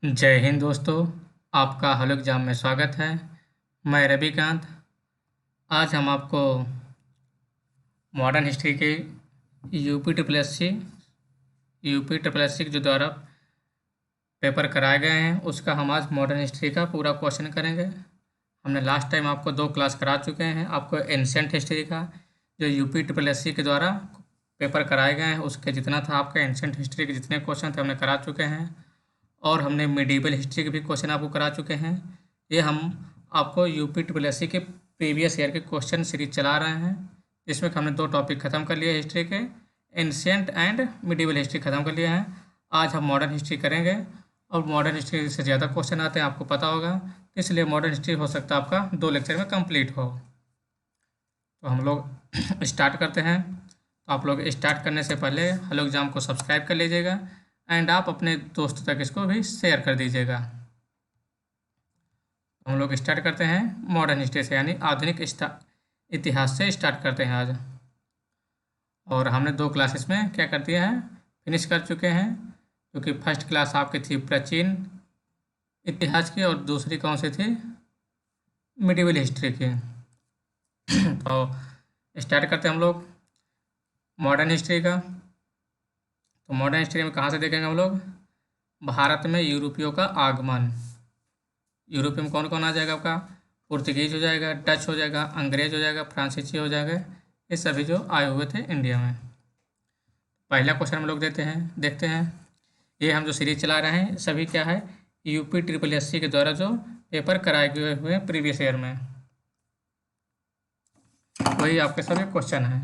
जय हिंद दोस्तों। आपका हल एग्जाम में स्वागत है। मैं रविकांत। आज हम आपको मॉडर्न हिस्ट्री के यूपी ट्रिपल एस सी के जो द्वारा पेपर कराए गए हैं उसका हम आज मॉडर्न हिस्ट्री का पूरा क्वेश्चन करेंगे। हमने लास्ट टाइम आपको 2 क्लास करा चुके हैं। आपको एंशिएंट हिस्ट्री का जो यूपी ट्रिपल एस सी के द्वारा पेपर कराए गए हैं उसके जितना था आपका एंशिएंट हिस्ट्री के जितने क्वेश्चन थे हमने करा चुके हैं, और हमने मिडिवल हिस्ट्री के भी क्वेश्चन आपको करा चुके हैं। ये हम आपको यूपी ट्रिपल एस सी के प्रीवियस ईयर के क्वेश्चन सीरीज चला रहे हैं, जिसमें कि हमने 2 टॉपिक ख़त्म कर लिए हिस्ट्री के, एंशिएंट एंड मिडिवल हिस्ट्री ख़त्म कर लिए हैं। आज हम मॉडर्न हिस्ट्री करेंगे, और मॉडर्न हिस्ट्री से ज़्यादा क्वेश्चन आते हैं आपको पता होगा, इसलिए मॉडर्न हिस्ट्री हो सकता है आपका 2 लेक्चर में कंप्लीट हो। तो हम लोग स्टार्ट करते हैं। तो आप लोग स्टार्ट करने से पहले हेलो एग्जाम को सब्सक्राइब कर लीजिएगा, एंड आप अपने दोस्तों तक इसको भी शेयर कर दीजिएगा। हम लोग स्टार्ट करते हैं मॉडर्न हिस्ट्री से, यानी आधुनिक इतिहास से स्टार्ट करते हैं आज। और हमने 2 क्लासेस में क्या कर दिया है, फिनिश कर चुके हैं, क्योंकि फर्स्ट क्लास आपकी थी प्राचीन इतिहास की और दूसरी कौन सी थी, मिडिवल हिस्ट्री की। तो स्टार्ट करते हैं हम लोग मॉडर्न हिस्ट्री का। तो मॉडर्न हिस्ट्री में कहाँ से देखेंगे हम लोग, भारत में यूरोपियों का आगमन। यूरोप में कौन कौन आ जाएगा आपका, पुर्तगीज हो जाएगा, डच हो जाएगा, अंग्रेज हो जाएगा, फ्रांसीसी हो जाएगा, ये सभी जो आए हुए थे इंडिया में। पहला क्वेश्चन हम लोग देखते हैं। ये हम जो सीरीज चला रहे हैं सभी क्या है, यूपी ट्रिपल एस सी के द्वारा जो पेपर कराए गए हुए हैं प्रीवियस ईयर में, वही आपके सभी क्वेश्चन हैं।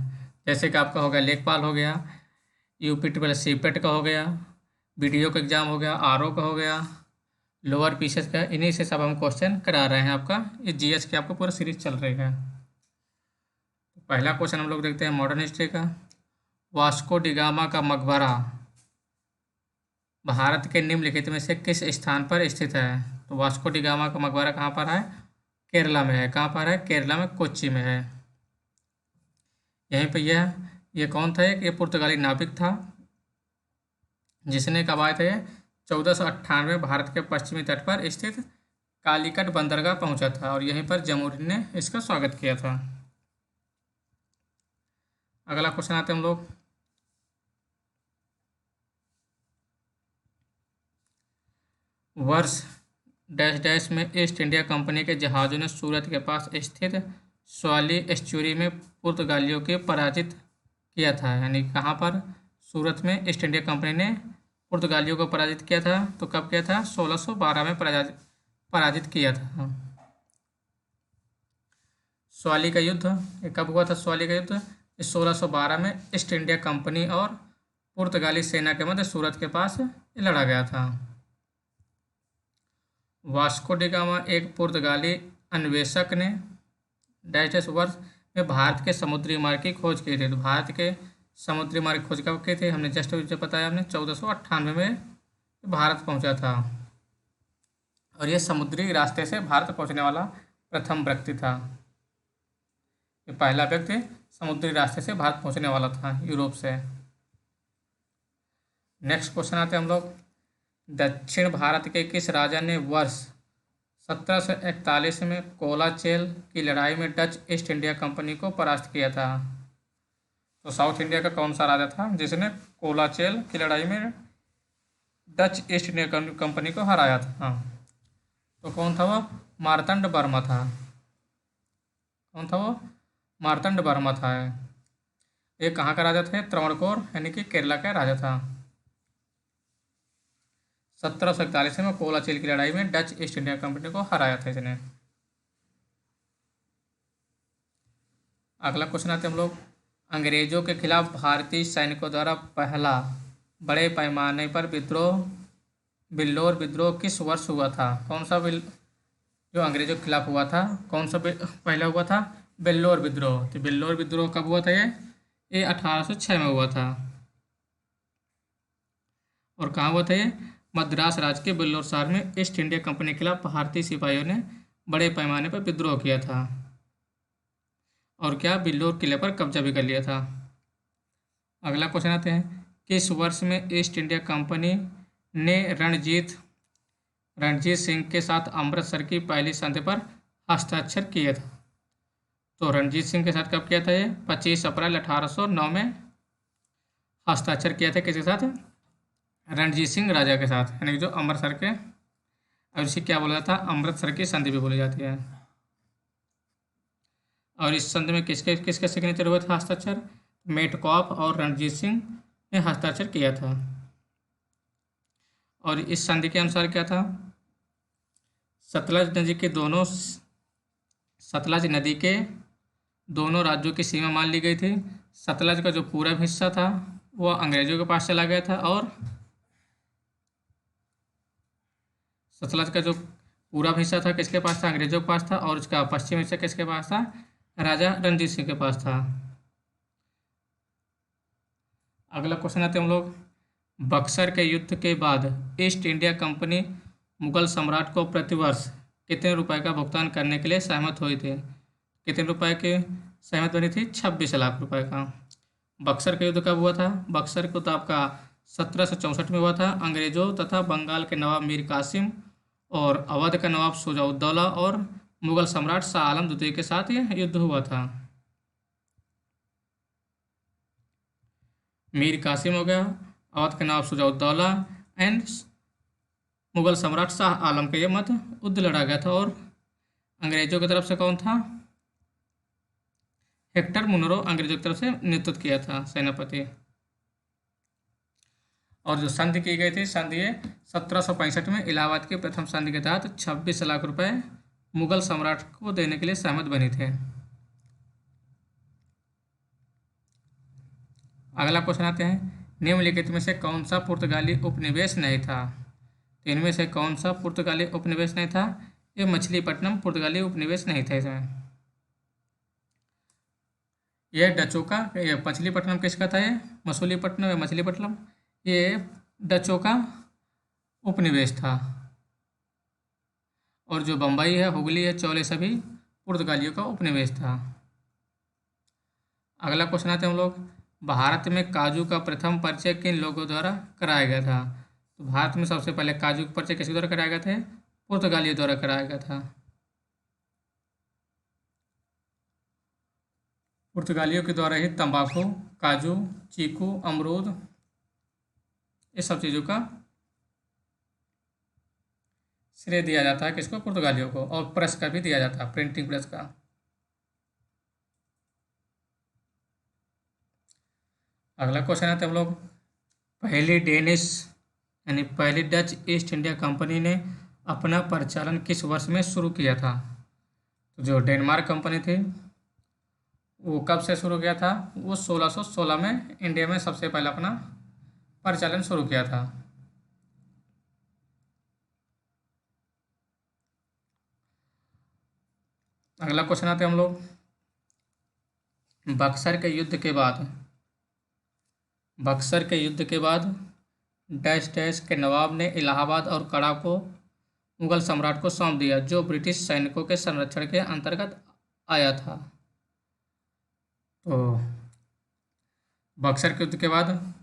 जैसे कि आपका हो गया लेखपाल हो गया, यूपी ट्रिपल एस सी पेट का हो गया, बीडीओ का एग्जाम हो गया, आरओ का हो गया, लोअर पीसेस का, इन्हीं से सब हम क्वेश्चन करा रहे हैं। आपका ये जीएस की आपको पूरा सीरीज चल रही है। पहला क्वेश्चन हम लोग देखते हैं मॉडर्न हिस्ट्री का। वास्को डी गामा का मकबरा भारत के निम्नलिखित में से किस स्थान पर स्थित है। तो वास्को डी गामा का मकबरा कहाँ पर है, केरला में है। कहाँ पर है, केरला में कोच्चि में है। यहीं पर ये कौन था, ये पुर्तगाली नाविक था, जिसने कब आए थे 1498 में भारत के पश्चिमी तट पर स्थित कालीकट बंदरगाह पहुंचा था, और यहीं पर जमहूरी ने इसका स्वागत किया था। अगला क्वेश्चन आते हैं हम लोग, वर्ष डैश डैश में ईस्ट इंडिया कंपनी के जहाज़ों ने सूरत के पास स्थित स्वाली एस्चुरी में पुर्तगालियों को पराजित किया था। यानी कहाँ पर, सूरत में ईस्ट इंडिया कंपनी ने पुर्तगालियों को पराजित किया था। तो कब किया था, 1612 में पराजित किया था। स्वाली का युद्ध ये कब हुआ था, स्वाली का युद्ध 1612 में ईस्ट इंडिया कंपनी और पुर्तगाली सेना के मध्य सूरत के पास लड़ा गया था। वास्को डी गामा एक पुर्तगाली अन्वेषक ने डैश वर्ष में भारत के समुद्री मार्ग की खोज की थी। तो भारत के समुद्री मार्ग खोज कब की थी, हमने जस्ट बताया, हमने 1498 में भारत पहुंचा था, और ये समुद्री रास्ते से भारत पहुंचने वाला प्रथम व्यक्ति था। ये पहला व्यक्ति समुद्री रास्ते से भारत पहुंचने वाला था यूरोप से। नेक्स्ट क्वेश्चन आते हैं हम लोग, दक्षिण भारत के किस राजा ने वर्ष 1741 में कोलाचेल की लड़ाई में डच ईस्ट इंडिया कंपनी को परास्त किया था। तो साउथ इंडिया का कौन सा राजा था जिसने कोलाचेल की लड़ाई में डच ईस्ट इंडिया कंपनी को हराया था। तो कौन था वो, मार्तंड वर्मा था। कौन था वो, मार्तंड वर्मा था। ये कहाँ का राजा थे, त्रावणकोर यानी कि केरला का राजा था। 1741 में कोलाचेल की लड़ाई में डच ईस्ट इंडिया कंपनी को हराया था इसने। अगला क्वेश्चन आते हैं हम लोग, अंग्रेजों के खिलाफ भारतीय सैनिकों द्वारा पहला बड़े पैमाने पर बिल्लौर विद्रोह किस वर्ष हुआ था। कौन सा जो अंग्रेजों के खिलाफ हुआ था, कौन सा पहला हुआ था, बिल्लौर विद्रोह। तो बिल्लौर विद्रोह कब हुआ था, ये 1806 में हुआ था। और कहाँ हुआ था ये, मद्रास राज्य के बिल्लौर शहर में ईस्ट इंडिया कंपनी के खिलाफ भारतीय सिपाहियों ने बड़े पैमाने पर विद्रोह किया था, और क्या, बिल्लौर किले पर कब्जा भी कर लिया था। अगला क्वेश्चन आते हैं, किस वर्ष में ईस्ट इंडिया कंपनी ने रणजीत रणजीत सिंह के साथ अमृतसर की पहली संधि पर हस्ताक्षर किए थे? तो रणजीत सिंह के साथ कब किया था ये? 25 अप्रैल 1809 में हस्ताक्षर किया था। किसके साथ? रणजीत सिंह राजा के साथ, यानी कि जो अमृतसर के, और इसे क्या बोला जाता है? अमृतसर की संधि भी बोली जाती है। और इस संधि में किसके किसके सिग्नेचर हुए थे, हस्ताक्षर? मेटकॉफ और रणजीत सिंह ने हस्ताक्षर किया था। और इस संधि के अनुसार क्या था? सतलज नदी के दोनों राज्यों की सीमा मान ली गई थी। सतलज का जो पूरा हिस्सा था वह अंग्रेजों के पास चला गया था, और सतलज का जो पूरा हिस्सा था किसके पास था? अंग्रेजों के पास था। और इसका पश्चिम हिस्सा किसके पास था? राजा रणजीत सिंह के पास था। अगला क्वेश्चन आते हैं हम लोग, बक्सर के युद्ध के बाद ईस्ट इंडिया कंपनी मुगल सम्राट को प्रतिवर्ष कितने रुपए का भुगतान करने के लिए सहमत हुई थी? कितने रुपए के सहमत बनी थी? 26 लाख रुपए का। बक्सर का युद्ध कब हुआ था? बक्सर का तो आपका 1764 में हुआ था। अंग्रेजों तथा बंगाल के नवाब मीर कासिम और अवध का नवाब शुजाउद्दौला और मुगल सम्राट शाह आलम द्वितीय के साथ यह युद्ध हुआ था। मीर कासिम हो गया, अवध के नवाब शुजाउद्दौला एंड मुगल सम्राट शाह आलम के ये मध्य युद्ध लड़ा गया था। और अंग्रेजों की तरफ से कौन था? हेक्टर मुनरो अंग्रेजों की तरफ से नेतृत्व किया था, सेनापति। और जो संधि की गई थी, संधि 1765 में इलाहाबाद की प्रथम संधि के तहत 26 लाख रुपए मुगल सम्राट को देने के लिए सहमत बनी थे। अगला क्वेश्चन आते हैं, निम्नलिखित में से कौन सा पुर्तगाली उपनिवेश नहीं था? तो इनमें से कौन सा पुर्तगाली उपनिवेश नहीं था? ये मछलीपट्टनम पुर्तगाली उपनिवेश नहीं था इसमें। यह डचों का, ये मछलीपट्टनम किसका था? ये मसूलीपट्टनम या मछलीपट्टनम, ये डचों का उपनिवेश था। और जो बम्बई है, हुगली है, चौले सभी पुर्तगालियों का उपनिवेश था। अगला क्वेश्चन आते हैं हम लोग, भारत में काजू का प्रथम परिचय किन लोगों द्वारा कराया गया था? तो भारत में सबसे पहले काजू का परिचय किसके द्वारा कराया गया था? पुर्तगालियों द्वारा कराया गया था। पुर्तगालियों के द्वारा ही तंबाकू, काजू, चीकू, अमरूद, ये सब चीज़ों का श्रेय दिया जाता है किसको? पुर्तगालियों को। और प्रेस का भी दिया जाता है, प्रिंटिंग प्रेस का। अगला क्वेश्चन आते हैं हम लोग, पहली डेनिश यानी पहली डच ईस्ट इंडिया कंपनी ने अपना परिचालन किस वर्ष में शुरू किया था? तो जो डेनमार्क कंपनी थी वो कब से शुरू किया था? वो 1616 में इंडिया में सबसे पहले अपना परिचालन शुरू किया था। अगला क्वेश्चन आते हैं हम लोग, बक्सर के युद्ध के बाद डैश डैश के नवाब ने इलाहाबाद और कड़ा को मुगल सम्राट को सौंप दिया, जो ब्रिटिश सैनिकों के संरक्षण के अंतर्गत आया था। तो बक्सर के युद्ध के बाद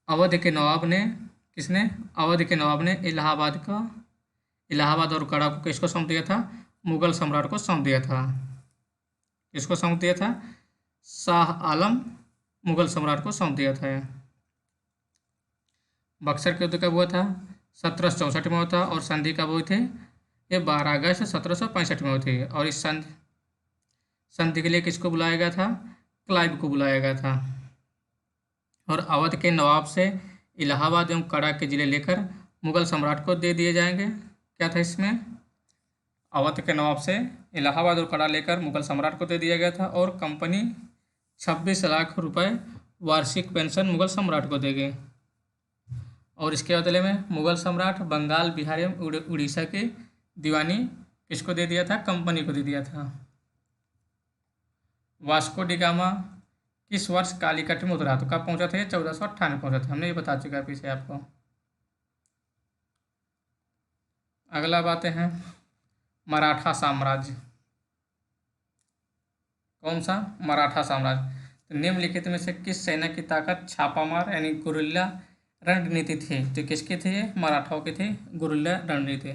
अवध के नवाब ने इलाहाबाद और कड़ा को किसको सौंप दिया था? मुगल सम्राट को सौंप दिया था। किसको सौंप दिया था? शाह आलम मुगल सम्राट को सौंप दिया था। बक्सर के युद्ध कब हुआ था? 1764 में हुआ था। और संधि कब हुई थी? ये 12 अगस्त 1765 में हुई थी। और इस संधि के लिए किसको बुलाया गया था? क्लाइव को बुलाया गया था। और अवध के नवाब से इलाहाबाद एवं कड़ा के जिले लेकर मुगल सम्राट को दे दिए जाएंगे। क्या था इसमें? अवध के नवाब से इलाहाबाद और कड़ा लेकर मुगल सम्राट को दे दिया गया था। और कंपनी 26 लाख रुपए वार्षिक पेंशन मुगल सम्राट को देगी। और इसके बदले में मुगल सम्राट बंगाल, बिहार एवं उड़ीसा की दीवानी किसको दे दिया था? कंपनी को दे दिया था। वास्को डी गामा किस वर्ष कालीकट में उतरा? तो कब पहुंचा था? 1458 में पहुंचा था। हमने ये बता चुका है पीछे आपको। अगला बातें हैं मराठा साम्राज्य। कौन सा? मराठा साम्राज्य। तो निम्नलिखित में से किस सेना की ताकत छापामार यानी गुरिल्ला रणनीति थी। तो किसकी थी ये? मराठाओं की थी, गुरिल्ला रणनीति।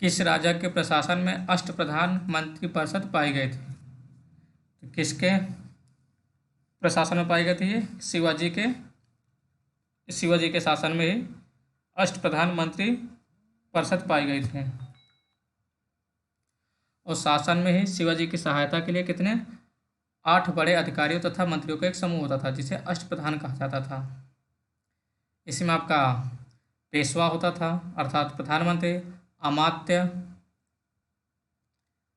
किस राजा के प्रशासन में अष्टप्रधान मंत्री परिषद पाई गई थी? तो किसके प्रशासन में पाई गई थी ये? शिवाजी के शासन में ही अष्टप्रधान मंत्री परिषद पाई गई थी। और शासन में ही शिवाजी की सहायता के लिए कितने? 8 बड़े अधिकारियों तथा मंत्रियों का एक समूह होता था, जिसे अष्टप्रधान कहा जाता था। इसमें आपका पेशवा होता था, अर्थात प्रधानमंत्री, अमात्य,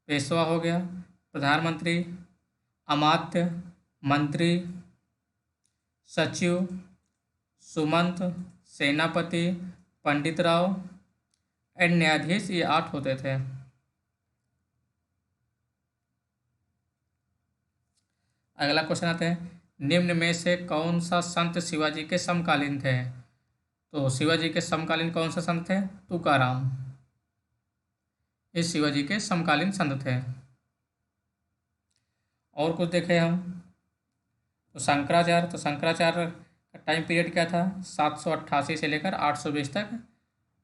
पेशवा हो गया, प्रधानमंत्री, अमात्य, मंत्री, सचिव, सुमंत, सेनापति, पंडित राव एंड न्यायाधीश, ये 8 होते थे। अगला क्वेश्चन आता है, निम्न में से कौन सा संत शिवाजी के समकालीन थे? तो शिवाजी के समकालीन कौन सा संत थे? तुकाराम। ये शिवाजी के समकालीन संत थे। और कुछ देखें हम तो शंकराचार्य। तो शंकराचार्य का टाइम पीरियड क्या था? 788 से लेकर 820 तक।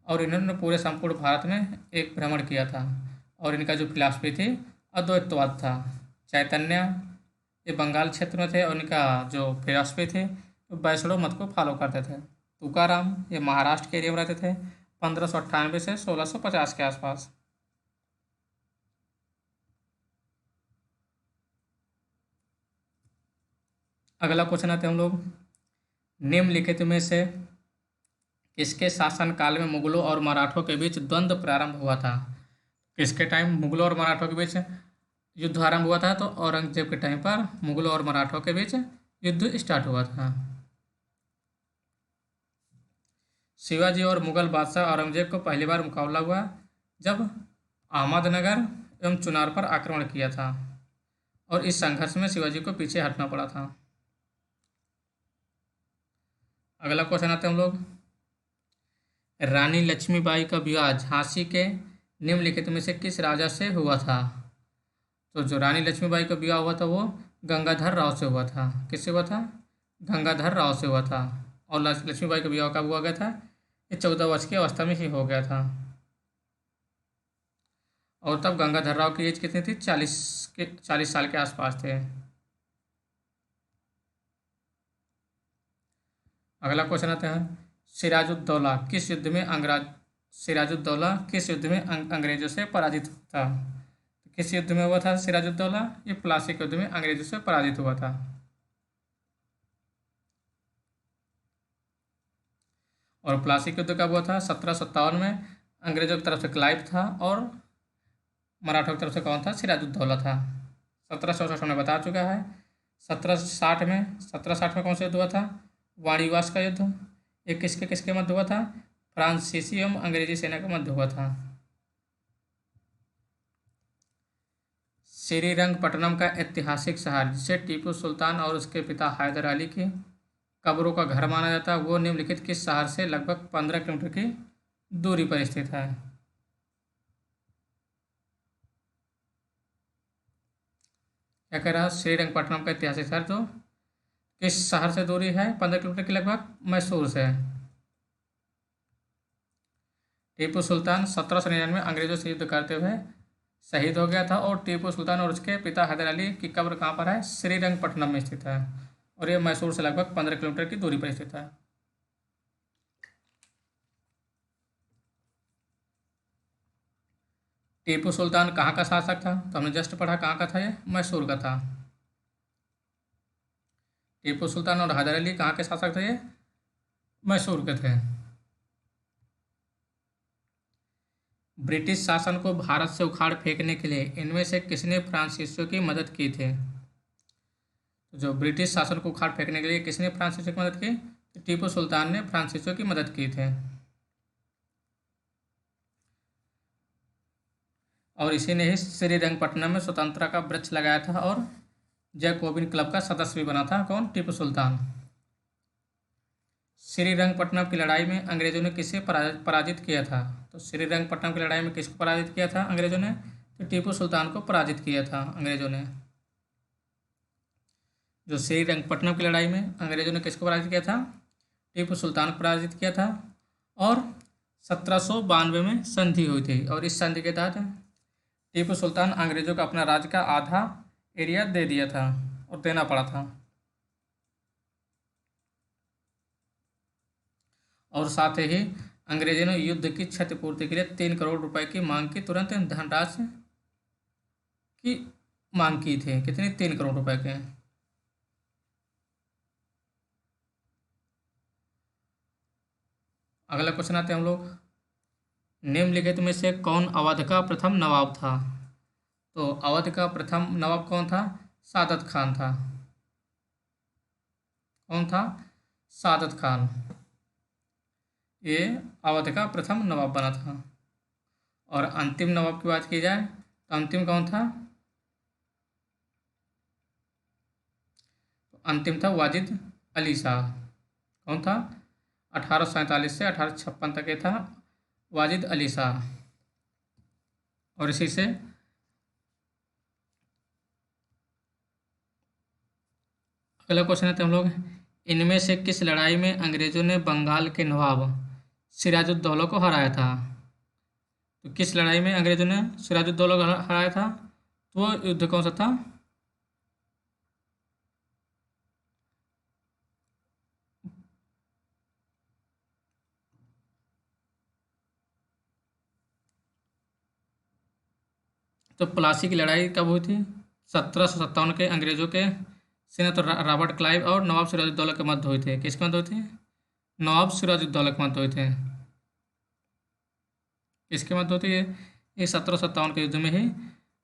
और इन्होंने पूरे संपूर्ण भारत में एक भ्रमण किया था। और इनका जो फिलासफी थी अद्वैतवाद था। चैतन्य ये बंगाल क्षेत्र में थे और इनका जो फिलासफी थी वैष्णव मत को फॉलो करते थे। तुकाराम ये महाराष्ट्र के एरिया में रहते थे, 1598 से 1650 के आसपास। अगला क्वेश्चन आते हैं हम लोग, निम्नलिखित में से किसके शासनकाल में मुगलों और मराठों के बीच द्वंद्व प्रारंभ हुआ था? किसके टाइम मुगलों और मराठों के बीच युद्ध आरंभ हुआ था? तो औरंगजेब के टाइम पर मुगलों और मराठों के बीच युद्ध स्टार्ट हुआ था। शिवाजी और मुगल बादशाह औरंगजेब को पहली बार मुकाबला हुआ जब अहमदनगर एवं चुनार पर आक्रमण किया था। और इस संघर्ष में शिवाजी को पीछे हटना पड़ा था। अगला क्वेश्चन आते हैं हम लोग, रानी लक्ष्मीबाई का विवाह झांसी के निम्नलिखित में से किस राजा से हुआ था? तो जो रानी लक्ष्मीबाई का विवाह हुआ था वो गंगाधर राव से हुआ था। किससे हुआ था? गंगाधर राव से हुआ था। और लक्ष्मीबाई का विवाह कब हुआ गया था? ये 14 वर्ष की अवस्था में ही हो गया था। और तब गंगाधर राव की एज कितनी थी? 40 साल के आसपास थे। अगला क्वेश्चन आता है, सिराजुद्दौला किस युद्ध में अंग्रेजों से पराजित था? किस युद्ध में हुआ था सिराजुद्दौला? ये प्लासी के युद्ध में अंग्रेजों से पराजित हुआ था। और प्लासी के युद्ध कब हुआ था? 1757 में। अंग्रेजों की तरफ से क्लाइव था और मराठों की तरफ से कौन था? सिराजुद्दौला था। 1764 में बता चुका है। 1760 में कौन सा युद्ध हुआ था? वाणिवास का युद्ध। ये किसके किसके मध्य हुआ था? फ्रांसीसी एवं अंग्रेजी सेना के मध्य हुआ था। श्रीरंगपट्टनम का ऐतिहासिक शहर जिसे टीपू सुल्तान और उसके पिता हैदर अली की कब्रों का घर माना जाता है, वो निम्नलिखित किस शहर से लगभग 15 किलोमीटर की दूरी पर स्थित है? क्या कह रहा है? श्रीरंगपट्टनम का ऐतिहासिक शहर जो किस शहर से दूरी है 15 किलोमीटर की लगभग? मैसूर से। टीपू सुल्तान 1799 में अंग्रेजों से युद्ध करते हुए शहीद हो गया था। और टीपू सुल्तान और उसके पिता हैदर अली की कब्र कहाँ पर है? श्रीरंगपट्टनम में स्थित है। और ये मैसूर से लगभग 15 किलोमीटर की दूरी पर स्थित है। टीपू सुल्तान कहाँ का शासक था? तो हमने जस्ट पढ़ा कहाँ का था, ये मैसूर का था। टीपू सुल्तान और हैदर अली कहाँ के शासक थे? ये मैसूर के थे। ब्रिटिश शासन को भारत से उखाड़ फेंकने के लिए इनमें से किसने फ्रांसीसियों की मदद की थी? तो जो ब्रिटिश शासन को उखाड़ फेंकने के लिए किसने फ्रांसीसियों की मदद की? तो टीपू सुल्तान ने फ्रांसीसियों की मदद की थी। और इसी ने ही श्रीरंगपट्टनम में स्वतंत्रता का वृक्ष लगाया था और जैकोबिन क्लब का सदस्य भी बना था। कौन? टीपू सुल्तान। श्रीरंगपट्टनम की लड़ाई में अंग्रेजों ने किसे पराजित किया था? तो श्रीरंगपट्टनम की लड़ाई में किसको पराजित किया था अंग्रेजों ने? कि टीपू सुल्तान को पराजित किया था अंग्रेज़ों ने। जो श्रीरंगपट्टनम की लड़ाई में अंग्रेज़ों ने किसको पराजित किया था? टीपू सुल्तान को पराजित किया था। और 1792 में संधि हुई थी, और इस संधि के तहत टीपू सुल्तान अंग्रेज़ों को अपना राज्य का आधा एरिया दे दिया था और देना पड़ा था। और साथ ही अंग्रेजों ने युद्ध की क्षतिपूर्ति के लिए 3 करोड़ रुपए की मांग की, तुरंत धनराशि की मांग की थी। कितनी? 3 करोड़ रुपए के। अगला क्वेश्चन आते हैं हम लोग, निम्नलिखित में से कौन अवध का प्रथम नवाब था? तो अवध का प्रथम नवाब कौन था? सादत खान था। कौन था? सादत खान। ये अवध का प्रथम नवाब बना था। और अंतिम नवाब की बात की जाए तो अंतिम कौन था? तो अंतिम था वाजिद अली शाह। कौन था? 1847 से 1856 तक ये था वाजिद अली शाह। और इसी से अगला क्वेश्चन है, तो हम लोग, इनमें से किस लड़ाई में अंग्रेजों ने बंगाल के नवाब सिराजुद्दौला को हराया था? तो किस लड़ाई में अंग्रेजों ने सिराजुद्दौला को हराया था? तो वो युद्ध कौन सा था? तो प्लासी की लड़ाई कब हुई थी? 1757 के अंग्रेजों के सेनेटर रॉबर्ट क्लाइव और नवाब सिराजुद्दौला के मध्य हुए थे। किसके मध्य हुए थे? नवाब सिराजुद्दौला के मध्य हुए थे। इसके मध्य होती है ये 1757 के युद्ध में ही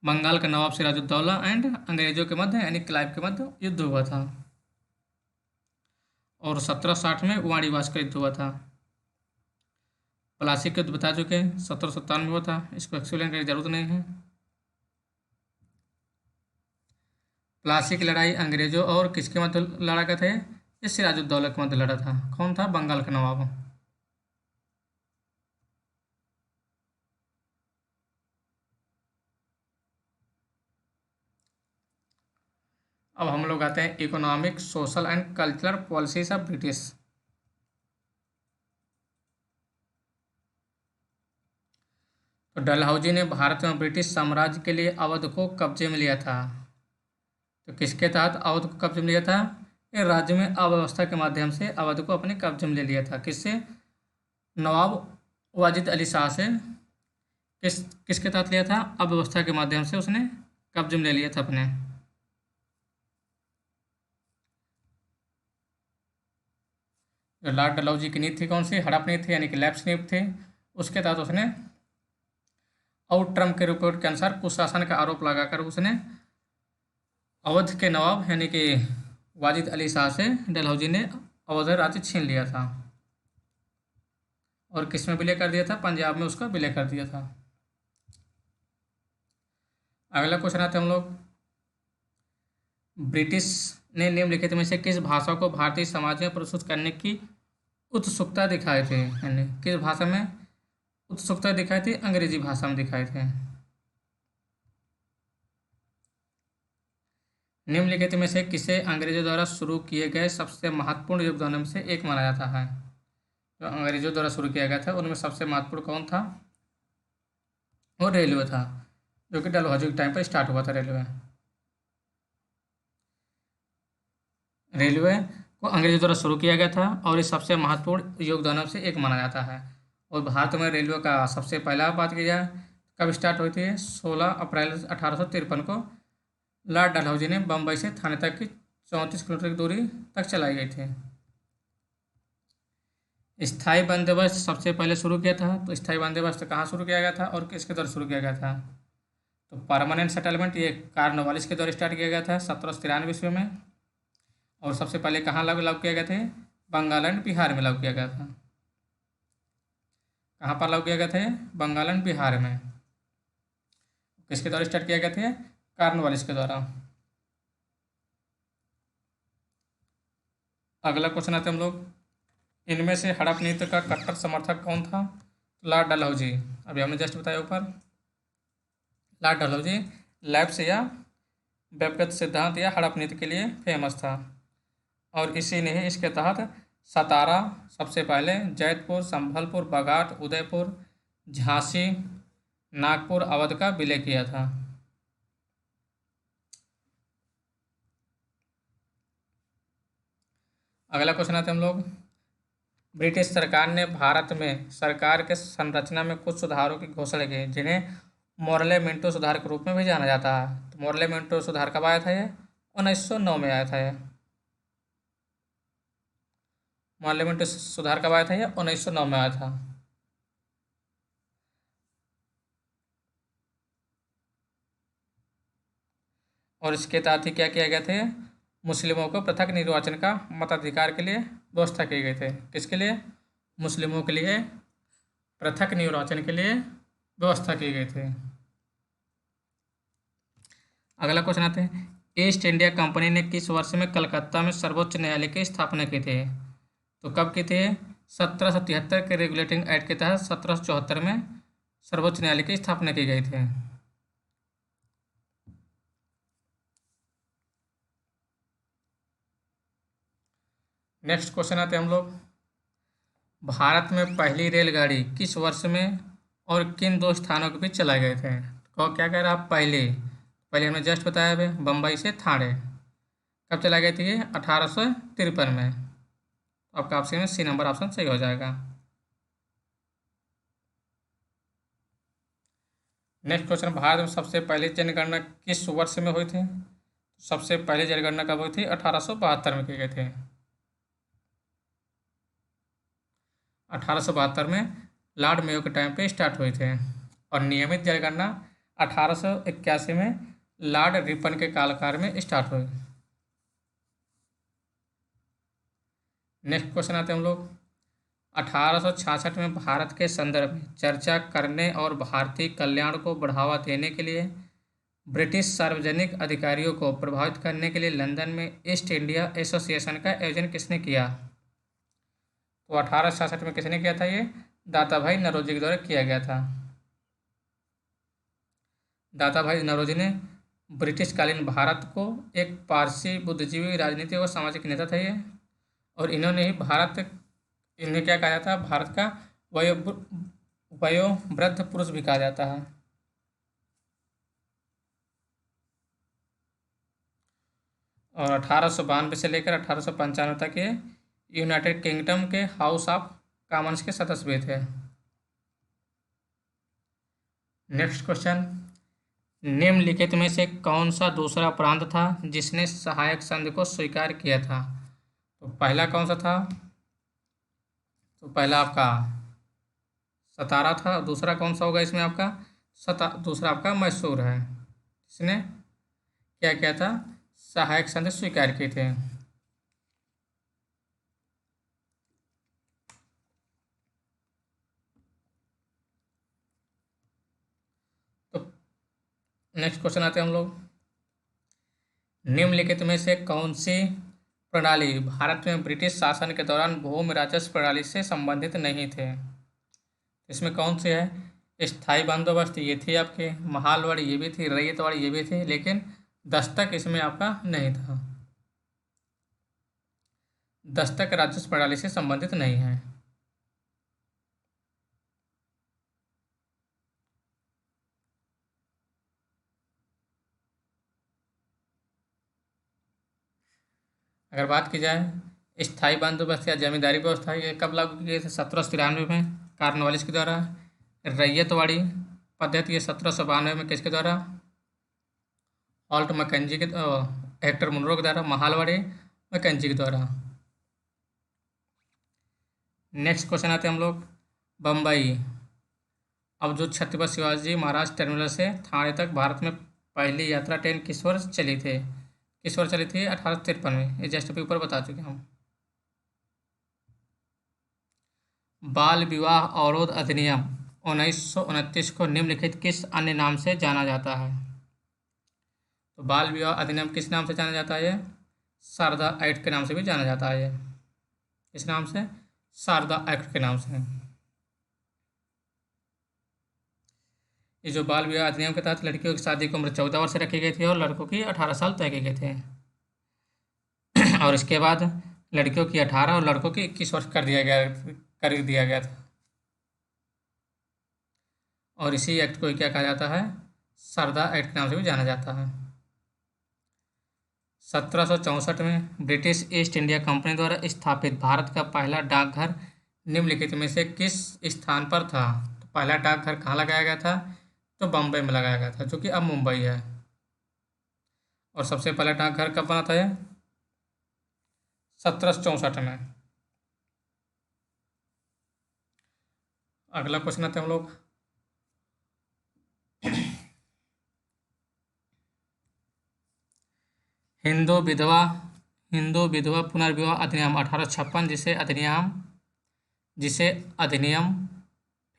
बंगाल का नवाब सिराजुद्दौला एंड अंग्रेजों के मध्य यानी क्लाइव के मध्य युद्ध हुआ था। और 1760 में वाणीवास का युद्ध हुआ था। प्लासी का युद्ध बता चुके हैं, 1757 में हुआ था, इसको एक्सप्लेन करने की जरूरत नहीं है। प्लासी की लड़ाई अंग्रेजों और किसके मध्य लड़ा गया था? ये सिराजुद्दौला के मध्य लड़ा था। कौन था? बंगाल का नवाब। अब हम लोग आते हैं economic, social and cultural policies of British. तो डलहौजी ने भारत में ब्रिटिश साम्राज्य के लिए अवध को कब्जे में लिया था। तो किसके तहत अवध को कब्जे में लिया था? ये राज्य में अव्यवस्था के माध्यम से अवध को अपने कब्जे में ले लिया था। किससे? नवाब वाजिद अली शाह से। किसके तहत लिया था? अव्यवस्था के माध्यम से उसने कब्जे में ले लिया था अपने। जो लॉर्ड डलहौजी की नीति थी, कौन सी? हड़प नीति यानी कि लैप्स नीति थी। उसके तहत उसने आउट ट्रम्प के रिपोर्ट के अनुसार कुशासन का आरोप लगाकर उसने अवध के नवाब यानी कि वाजिद अली शाह से डलहौजी ने अवध राज्य छीन लिया था। और किस में विलय कर दिया था? पंजाब में उसका विलय कर दिया था। अगला क्वेश्चन आते हैं हम लोग, ब्रिटिश ने निम्नलिखित में से किस भाषा को भारतीय समाज में प्रस्तुत करने की उत्सुकता दिखाए थे? यानी किस भाषा में उत्सुकता दिखाई थी? अंग्रेजी भाषा में दिखाए थे। निम्नलिखित में से किसे अंग्रेजों द्वारा शुरू किए गए सबसे महत्वपूर्ण योगदानों में से एक माना जाता है? जो अंग्रेजों द्वारा शुरू किया गया था उनमें सबसे महत्वपूर्ण कौन था? वो रेलवे था, जो कि डलहौजी के टाइम पर स्टार्ट हुआ था। रेलवे को अंग्रेजों द्वारा शुरू किया गया था और इस सबसे महत्वपूर्ण योगदानों से एक माना जाता है। और भारत में रेलवे का सबसे पहला बात की जाए कब स्टार्ट हुई थी? 16 अप्रैल 1853 को लॉर्ड डलहौजी ने बम्बई से थाने तक की 34 किलोमीटर की दूरी तक चलाई गई थी। स्थायी बंदोबस्त सबसे पहले शुरू किया था। तो स्थायी बंदोबस्त कहाँ शुरू किया गया था और किसके द्वारा शुरू किया गया था? तो परमानेंट सेटलमेंट ये कार्नवालिस के द्वारा स्टार्ट किया गया था 1793 ईस्वी में। और सबसे पहले कहाँ लागू किया गया था? बंगाल एंड बिहार में लागू किया गया था। कहाँ पर लागू किया गया था? बंगाल एंड बिहार में। किसके द्वारा स्टार्ट किया गया था? कार्नवालिस के द्वारा। अगला क्वेश्चन आते हैं हम लोग, इनमें से हड़प नीति का कट्टर समर्थक कौन था? लॉर्ड डलहौजी। अभी हमने जस्ट बताया ऊपर। लॉर्ड डलहौजी लैब्स या व्यक्तिगत सिद्धांत या हड़प नीति के लिए फेमस था। और इसी ने ही इसके तहत सतारा सबसे पहले, जैतपुर, संभलपुर, बघाट, उदयपुर, झांसी, नागपुर, अवध का विलय किया था। अगला क्वेश्चन आते हैं हम लोग। ब्रिटिश सरकार ने भारत में सरकार के संरचना में कुछ सुधारों की घोषणा की जिन्हें मोर्ले मिंटो सुधार के रूप में भी जाना जाता है। तो मोर्ले मिंटो सुधार कब आया था ये? 1909 में आया था ये। मोर्ले मिंटो सुधार कब आया था ये? 1909 में आया था। और इसके तहत ही क्या किया गया था? मुस्लिमों को पृथक निर्वाचन का मताधिकार के लिए व्यवस्था की गई थे। किसके लिए? मुस्लिमों के लिए पृथक निर्वाचन के लिए व्यवस्था की गई थी। अगला क्वेश्चन आते हैं। ईस्ट इंडिया कंपनी ने किस वर्ष में कलकत्ता में सर्वोच्च न्यायालय की स्थापना की थी? तो कब की थी? 1773 के रेगुलेटिंग एक्ट के तहत 1774 में सर्वोच्च न्यायालय की स्थापना की गई थी। नेक्स्ट क्वेश्चन आते हैं हम लोग। भारत में पहली रेलगाड़ी किस वर्ष में और किन दो स्थानों के बीच चलाए गए थे? तो क्या कह रहा है? पहले हमने जस्ट बताया है, बम्बई से ठाणे। कब चलाई गई थी? 1853 में। आपका ऑप्शन में सी नंबर ऑप्शन सही हो जाएगा। Next question. भारत में सबसे पहली जनगणना किस वर्ष में हुई थी? सबसे पहली जनगणना कब हुई थी? 1872 में की गई थी। 1872 में लॉर्ड मेयो के टाइम पे स्टार्ट हुए थे। और नियमित जनगणना 1881 में लॉर्ड रिपन के कालकाल में स्टार्ट हुई। नेक्स्ट क्वेश्चन आते हैं हम लोग। 1866 में भारत के संदर्भ में चर्चा करने और भारतीय कल्याण को बढ़ावा देने के लिए ब्रिटिश सार्वजनिक अधिकारियों को प्रभावित करने के लिए लंदन में ईस्ट इंडिया एसोसिएशन का आयोजन किसने किया? तो 1866 में किसने किया था ये? दाता भाई नौरोजी के द्वारा किया गया था। दाता भाई नौरोजी ने ब्रिटिशकालीन भारत को एक पारसी बुद्धिजीवी राजनीतिक और सामाजिक नेता था ये। और इन्होंने ही इन्हें क्या कहा जाता है? भारत का वयोवृद्ध पुरुष भी कहा जाता है। और 1892 से लेकर 1895 तक ये यूनाइटेड किंगडम के हाउस ऑफ कॉमन्स के सदस्य भी थे। Next question. निम्नलिखित में से कौन सा दूसरा प्रांत था जिसने सहायक संधि को स्वीकार किया था? तो पहला कौन सा था? तो पहला आपका सतारा था। दूसरा कौन सा होगा इसमें आपका? दूसरा आपका मैसूर है। इसने क्या किया था? सहायक संधि स्वीकार किए थे। तो नेक्स्ट क्वेश्चन आते हैं हम लोग। निम्नलिखित में से कौन सी प्रणाली भारत में ब्रिटिश शासन के दौरान भूमि राजस्व प्रणाली से संबंधित नहीं थे? इसमें कौन सी है? स्थायी बंदोबस्त ये थी आपके, महालवाड़ी ये भी थी, रैयतवाड़ी ये भी थी, लेकिन दस्तक इसमें आपका नहीं था। दस्तक राजस्व प्रणाली से संबंधित नहीं है। अगर बात की जाए स्थायी बंदोबस्त या जमींदारी व्यवस्था, ये कब लागू की गई थी? 1793 में कॉर्नवालिस के द्वारा। रैयतवाड़ी पद्धति ये 1792 में किसके द्वारा? हॉल्ट मैकेंजी के हेक्टर मुनरो के द्वारा। महालवाड़ी मैकेंजी के द्वारा। नेक्स्ट क्वेश्चन आते हैं हम लोग। बम्बई अब जो छत्रपति शिवाजी महाराज टर्मिनल से थाने तक भारत में पहली यात्रा ट्रेन किस वर्ष चली थी? किस वर्ष चली थी? 1853 में। ये जस्ट अभी ऊपर बता चुके हम। बाल विवाह अवरोध अधिनियम 1929 को निम्नलिखित किस अन्य नाम से जाना जाता है? तो बाल विवाह अधिनियम किस नाम से जाना जाता है? ये शारदा एक्ट के नाम से भी जाना जाता है। ये किस नाम से? शारदा एक्ट के नाम से। ये जो बाल विवाह अधिनियम के तहत लड़कियों की शादी की उम्र 14 वर्ष रखी गई थी और लड़कों की 18 साल तय किए गए थे। और इसके बाद लड़कियों की 18 और लड़कों की 21 वर्ष कर दिया गया था। और इसी एक्ट को क्या कहा जाता है? सरदा एक्ट के नाम से भी जाना जाता है। 1764 में ब्रिटिश ईस्ट इंडिया कंपनी द्वारा स्थापित भारत का पहला डाकघर निम्नलिखित में से किस स्थान पर था? तो पहला डाकघर कहाँ लगाया गया था? तो बम्बई में लगाया गया था, जो कि अब मुंबई है। और सबसे पहला डाकघर कब बना था ये? 1764 में। अगला क्वेश्चन आते हैं हम लोग। हिंदू विधवा पुनर्विवाह अधिनियम 1856 जिसे अधिनियम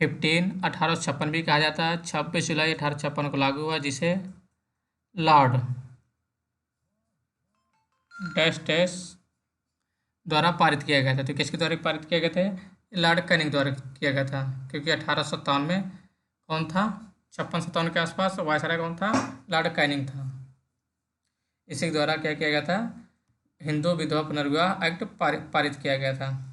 1856 भी कहा जाता है, 26 जुलाई 1856 को लागू हुआ, जिसे लॉर्ड डैश डैश द्वारा पारित किया गया था। तो किसके द्वारा पारित किया गया था? लॉर्ड कैनिंग द्वारा किया गया था, क्योंकि 1857 में कौन था? 56-57 के आसपास वायसराय कौन था? लॉर्ड कैनिंग था। इसी के द्वारा क्या किया गया था? हिंदू विधवा पुनर्विवाह एक्ट पारित किया गया था।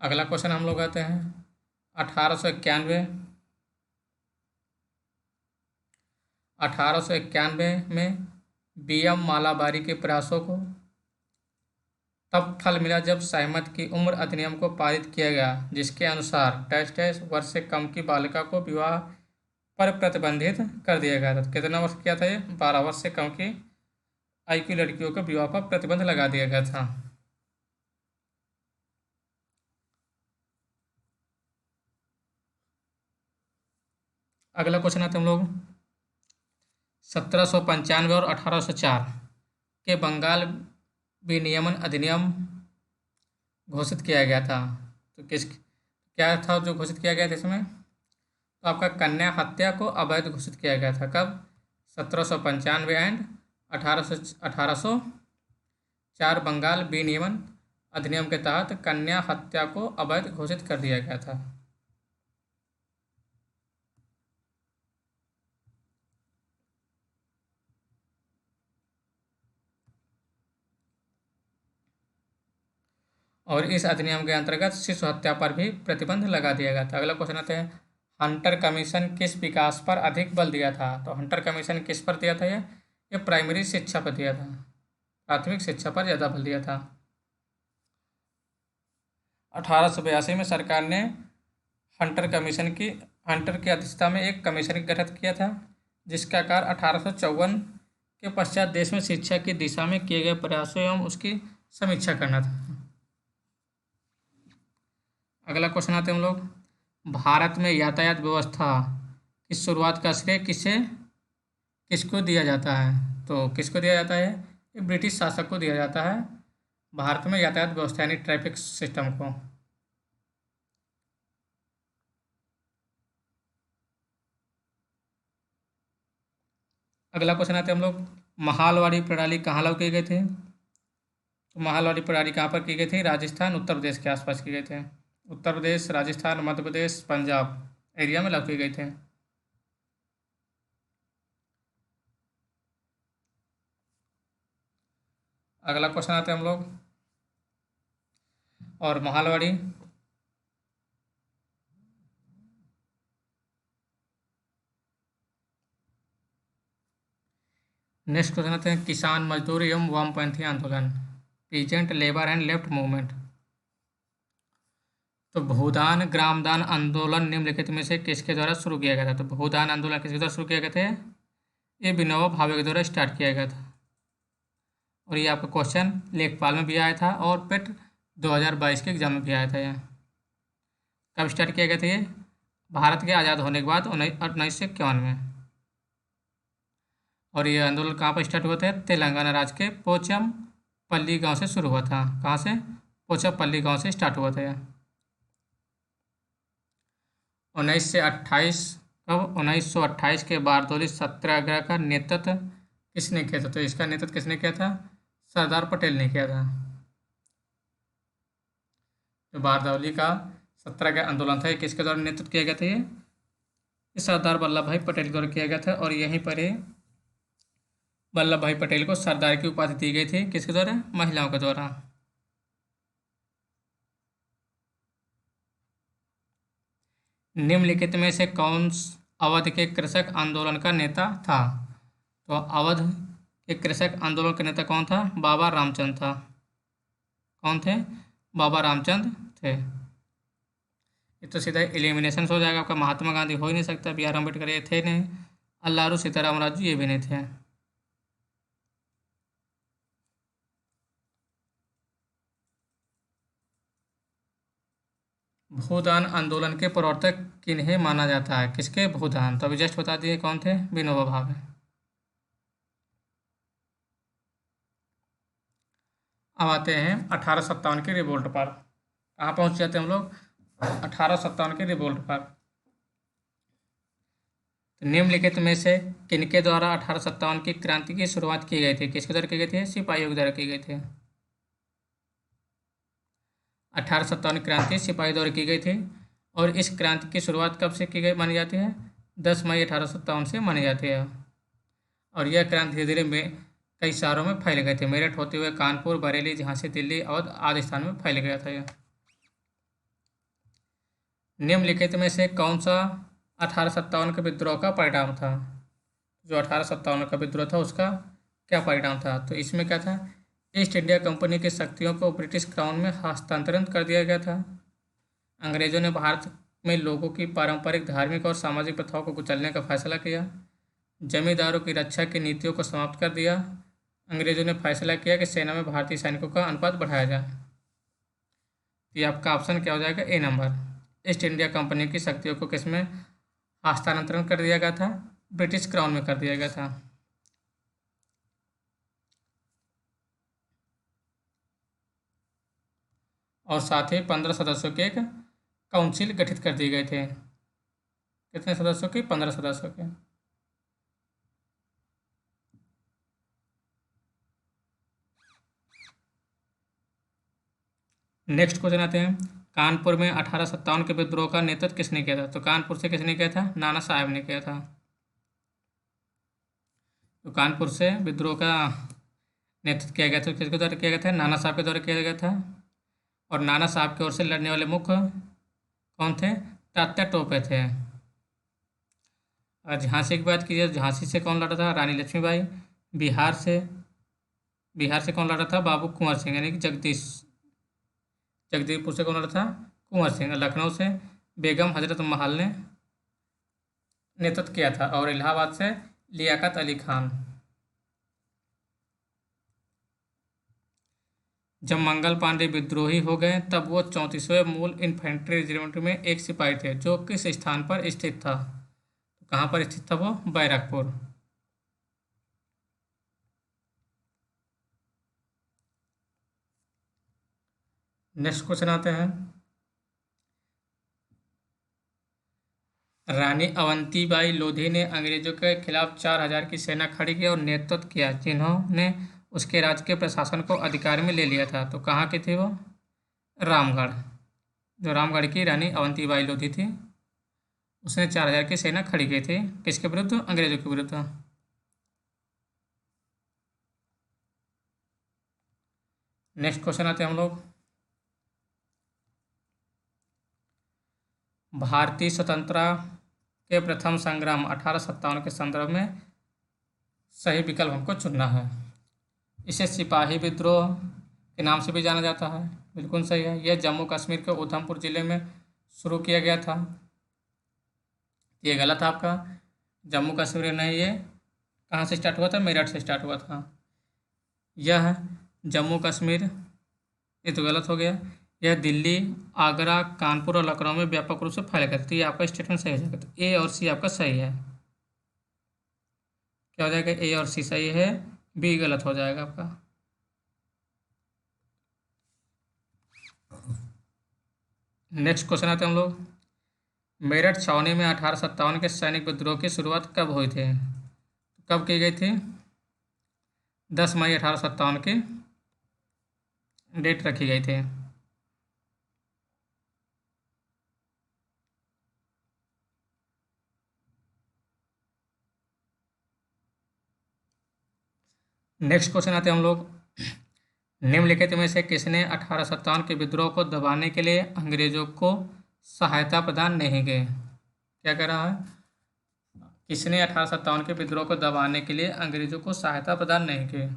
अगला क्वेश्चन हम लोग आते हैं 1891 में बीएम मालाबारी के प्रयासों को तब फल मिला जब सहमत की उम्र अधिनियम को पारित किया गया, जिसके अनुसार डैश डैश वर्ष से कम की बालिका को विवाह पर प्रतिबंधित कर दिया गया था। कितना वर्ष किया था ये? 12 वर्ष से कम की आयु की लड़कियों को विवाह पर प्रतिबंध लगा दिया गया था। अगला क्वेश्चन आते हैं हम लोग 1795 और 1804 के बंगाल विनियमन अधिनियम घोषित किया गया था। तो क्या था जो घोषित किया गया था इसमें? तो आपका कन्या हत्या को अवैध घोषित किया गया था। कब? 1795 एंड 1804 बंगाल विनियमन अधिनियम के तहत कन्या हत्या को अवैध घोषित कर दिया गया था। और इस अधिनियम के अंतर्गत शिशु हत्या पर भी प्रतिबंध लगा दिया गया था। अगला क्वेश्चन आते हैं हंटर कमीशन किस विकास पर अधिक बल दिया था? तो हंटर कमीशन किस पर दिया था? ये प्राइमरी शिक्षा पर दिया था, प्राथमिक शिक्षा पर ज़्यादा बल दिया था। 1882 में सरकार ने हंटर की अध्यक्षता में एक कमीशन गठित किया था, जिसका कार्य 1854 के पश्चात देश में शिक्षा की दिशा में किए गए प्रयासों एवं उसकी समीक्षा करना था। अगला क्वेश्चन आते हैं हम लोग भारत में यातायात व्यवस्था की शुरुआत का श्रेय किसको दिया जाता है? तो किसको दिया जाता है? ये ब्रिटिश शासक को दिया जाता है, भारत में यातायात व्यवस्था यानी ट्रैफिक सिस्टम को। अगला क्वेश्चन आते हैं हम लोग महालवाड़ी प्रणाली कहाँ लागू किए गए थे? तो महालवाड़ी प्रणाली कहाँ पर की गई थी? राजस्थान उत्तर प्रदेश के आसपास किए गए थे। उत्तर प्रदेश, राजस्थान, मध्य प्रदेश, पंजाब एरिया में लागू किए गए थे। अगला क्वेश्चन आते हैं हम लोग और महालवाड़ी नेक्स्ट क्वेश्चन आते हैं किसान मजदूर एवं वामपंथी आंदोलन peasant labour and left movement. तो भूदान ग्रामदान आंदोलन निम्नलिखित में से किसके द्वारा शुरू किया गया था? तो भूदान आंदोलन किसके द्वारा शुरू किया गया था? ये विनोबा भावे के द्वारा स्टार्ट किया गया था। और ये आपका क्वेश्चन लेखपाल में भी आया था और पेट 2022 के एग्जाम में भी आया था। यह कब स्टार्ट किया गया था? ये भारत के आज़ाद होने के बाद 1951 में। और ये आंदोलन कहाँ पर स्टार्ट हुआ था? तेलंगाना राज्य के पोचमपल्ली गांव से शुरू हुआ था। कहाँ से? पोचमपल्ली गांव से स्टार्ट हुआ था यह। 1928 के बारदौली सत्याग्रह का नेतृत्व किसने किया था? तो इसका नेतृत्व किसने किया था? सरदार पटेल ने किया था। जो बारदौली का सत्याग्रह आंदोलन था, ये किसके द्वारा नेतृत्व किया गया था? ये सरदार वल्लभ भाई पटेल द्वारा किया गया था। और यहीं पर ही वल्लभ भाई पटेल को सरदार की उपाधि दी गई थी, किसके द्वारा? महिलाओं के द्वारा। निम्नलिखित में से कौन अवध के कृषक आंदोलन का नेता था? तो अवध के कृषक आंदोलन का नेता कौन था? बाबा रामचंद्र था। कौन थे? बाबा रामचंद्र थे। ये तो सीधा एलिमिनेशन हो जाएगा आपका। महात्मा गांधी हो ही नहीं सकता, बी आर अम्बेडकर ये थे नहीं, अल्लारू सीताराम राजू ये भी नहीं थे। भूदान आंदोलन के प्रवर्तक किन्हें माना जाता है? किसके भूदान? तो अभी जस्ट बता दिए कौन थे? विनोबा भावे। अब आते हैं 1857 के रिवोल्ट पर। कहाँ पहुंच जाते हैं हम लोग? 1857 के रिवोल्ट पर। तो निम्नलिखित में से किनके द्वारा 1857 की क्रांति की शुरुआत की गई थी? किसके द्वारा की गई थी? सिपाहियों के द्वारा की गई थी। 1857 क्रांति सिपाही द्वारा की गई थी। और इस क्रांति की शुरुआत कब से की गई मानी जाती है? 10 मई 1857 से मानी जाती है। और यह क्रांति धीरे धीरे में कई शहरों में फैल गए थे। मेरठ होते हुए कानपुर, बरेली, झांसी, दिल्ली, अवध आदि स्थानों में फैल गया था यह। निम्नलिखित में से कौन सा 1857 के विद्रोह का परिणाम था? जो 1857 का विद्रोह था उसका क्या परिणाम था? तो इसमें क्या था? ईस्ट इंडिया कंपनी की शक्तियों को ब्रिटिश क्राउन में हस्तांतरित कर दिया गया था। अंग्रेजों ने भारत में लोगों की पारंपरिक धार्मिक और सामाजिक प्रथाओं को कुचलने का फैसला किया। जमींदारों की रक्षा की नीतियों को समाप्त कर दिया। अंग्रेजों ने फैसला किया कि सेना में भारतीय सैनिकों का अनुपात बढ़ाया जाए। ये आपका ऑप्शन क्या हो जाएगा? ए नंबर। ईस्ट इंडिया कंपनी की शक्तियों को किसमें हस्तांतरण कर दिया गया था? ब्रिटिश क्राउन में कर दिया गया था। और साथ ही 15 सदस्यों के एक काउंसिल गठित कर दिए गए थे। कितने सदस्यों की? 15 सदस्यों के। नेक्स्ट क्वेश्चन आते हैं। कानपुर में 1857 के विद्रोह का नेतृत्व किसने किया था? तो कानपुर से किसने किया था? नाना साहब ने किया था। तो कानपुर से विद्रोह का नेतृत्व किया गया था, किसके द्वारा किया गया था? नाना साहब के द्वारा किया गया था। और नाना साहब की ओर से लड़ने वाले मुख्य कौन थे? तात्या टोपे थे। और झांसी की बात कीजिए, झांसी से कौन लड़ा था? रानी लक्ष्मीबाई। बिहार से कौन लड़ा था? बाबू कुंवर सिंह, यानी कि जगदीशपुर से कौन लड़ा था? कुंवर सिंह। लखनऊ से बेगम हजरत महल ने नेतृत्व किया था। और इलाहाबाद से लियाकत अली खान। जब मंगल पांडे विद्रोही हो गए तब वो 34वें मूल इन्फेंट्री रेजिमेंट में एक सिपाही थे, जो किस स्थान पर स्थित था? तो कहाँ पर स्थित था वो? बैरकपुर। नेक्स्ट क्वेश्चन आते हैं। रानी अवंतीबाई लोधी ने अंग्रेजों के खिलाफ 4000 की सेना खड़ी की और नेतृत्व किया, जिन्होंने उसके राज्य के प्रशासन को अधिकार में ले लिया था। तो कहाँ की थी वो? रामगढ़। जो रामगढ़ की रानी अवंतीबाई लोधी थी, उसने 4000 की सेना खड़ी की थी। किसके विरुद्ध? अंग्रेजों के विरुद्ध। नेक्स्ट क्वेश्चन आते हैं हम लोग। भारतीय स्वतंत्रता के प्रथम संग्राम 1857 के संदर्भ में सही विकल्प हमको चुनना है। इसे सिपाही विद्रोह के नाम से भी जाना जाता है। बिल्कुल सही है। यह जम्मू कश्मीर के उधमपुर जिले में शुरू किया गया था। ये गलत है आपका। जम्मू कश्मीर नहीं, ये कहाँ से स्टार्ट हुआ था? मेरठ से स्टार्ट हुआ था। यह जम्मू कश्मीर, ये तो गलत हो गया। यह दिल्ली, आगरा, कानपुर और लखनऊ में व्यापक रूप से फैला गया था। तो ये आपका स्टेटमेंट सही हो जाएगा। तो ए और सी आपका सही है। क्या हो जाएगा? ए और सी सही है, बी गलत हो जाएगा आपका। नेक्स्ट क्वेश्चन आते हैं हम लोग। मेरठ छावनी में 1857 के सैनिक विद्रोह की शुरुआत कब हुई थी? कब की गई थी? 10 मई 1857 की डेट रखी गई थी। नेक्स्ट क्वेश्चन आते हैं हम लोग, निम्नलिखित में से किसने 1857 के विद्रोह को दबाने के लिए अंग्रेजों को सहायता प्रदान नहीं की? क्या कह रहा है, किसने 1857 के विद्रोह को दबाने के लिए अंग्रेजों को सहायता प्रदान नहीं की?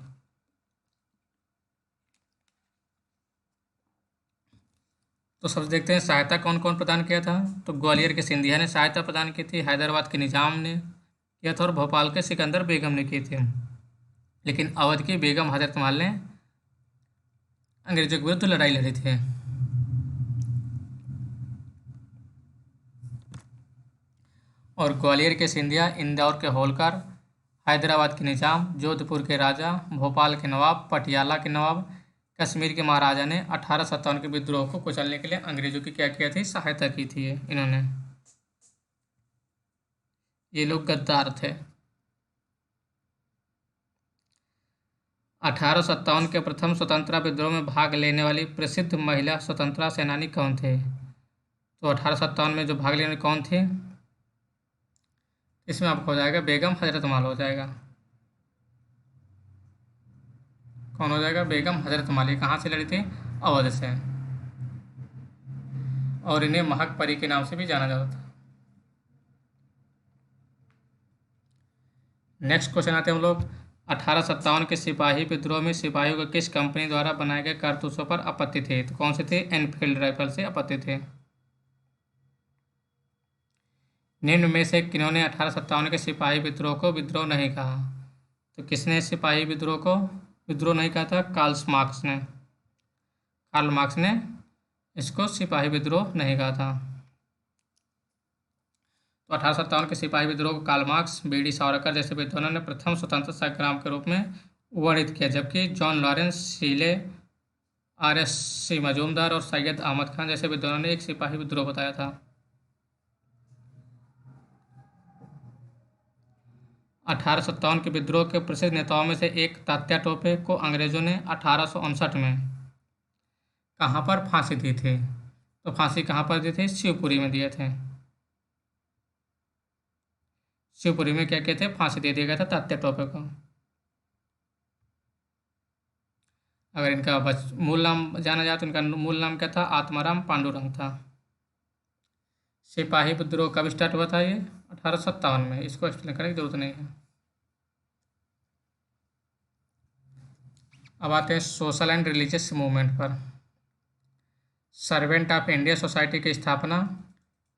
तो सबसे देखते हैं सहायता कौन कौन प्रदान किया था। तो ग्वालियर के सिंधिया ने सहायता प्रदान की थी, हैदराबाद के निजाम ने किया था और भोपाल के सिकंदर बेगम ने की थी। लेकिन अवध की बेगम हजरत महल ने अंग्रेजों के विरुद्ध लड़ाई लड़ी थी। और ग्वालियर के सिंधिया, इंदौर के होलकर, हैदराबाद के निजाम, जोधपुर के राजा, भोपाल के नवाब, पटियाला के नवाब, कश्मीर के महाराजा ने 1857 के विद्रोह को कुचलने के लिए अंग्रेजों की क्या किया थी, सहायता की थी इन्होंने। ये लोग गद्दार थे। 1857 के प्रथम स्वतंत्रता विद्रोह में भाग लेने वाली प्रसिद्ध महिला स्वतंत्रता सेनानी कौन थे? तो 1857 में जो भाग लेने वाली कौन थी, इसमें आपको हो जाएगा बेगम हजरत महल हो जाएगा। कौन हो जाएगा, बेगम हजरत महल। ये कहाँ से लड़ी थी, अवध से। और इन्हें महक परी के नाम से भी जाना जाता था। नेक्स्ट क्वेश्चन आते हैं हम लोग, 1857 के सिपाही विद्रोह में सिपाहियों को किस कंपनी द्वारा बनाए गए कारतूसों पर आपत्ति थी? तो कौन से थे, एनफील्ड राइफल से आपत्ति थे। निम्न में से किन्होंने 1857 के सिपाही विद्रोह को विद्रोह नहीं कहा? तो किसने सिपाही विद्रोह को विद्रोह नहीं कहा था, कार्ल मार्क्स ने। कार्ल मार्क्स ने इसको सिपाही विद्रोह नहीं कहा था। तो 1857 के सिपाही विद्रोह को कार्ल मार्क्स, बीडी सावरकर जैसे विद्वानों ने प्रथम स्वतंत्रता संग्राम के रूप में वर्णित किया, जबकि जॉन लॉरेंस, शीले, RSC मजूमदार और सैयद अहमद खान जैसे विद्वानों ने एक सिपाही विद्रोह बताया था। 1857 के विद्रोह के प्रसिद्ध नेताओं में से एक तात्या टोपे को अंग्रेजों ने 1859 में कहाँ पर फांसी दी थी? तो फांसी कहाँ पर दी थी, शिवपुरी में दिए थे। शिवपुरी में क्या कहते हैं, फांसी दे दिया गया था तात्या टोपे को। अगर इनका मूल नाम जाना जाए तो इनका मूल नाम क्या था, आत्माराम पांडुरंग था। सिपाही विद्रोह कब स्टार्ट हुआ था, ये 1857 में। इसको एक्सप्लेन करने की जरूरत नहीं है। अब आते हैं सोशल एंड रिलीजियस मूवमेंट पर। सर्वेंट ऑफ इंडिया सोसाइटी की स्थापना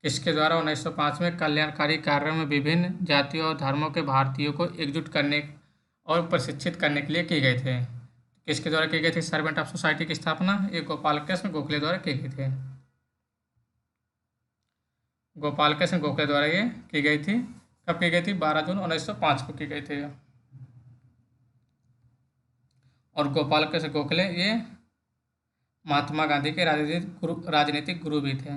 किसके द्वारा 1905 में कल्याणकारी कार्यों में विभिन्न जातियों और धर्मों के भारतीयों को एकजुट करने और प्रशिक्षित करने के लिए की गई थे? किसके द्वारा की गई थी सर्वेंट ऑफ सोसाइटी की स्थापना? ये गोपाल कृष्ण गोखले द्वारा की गई थी। गोपाल कृष्ण गोखले द्वारा ये की गई थी। कब की गई थी, 12 जून 1905 को की गई थी। और गोपाल कृष्ण गोखले ये महात्मा गांधी के राजनीतिक गुरु भी थे।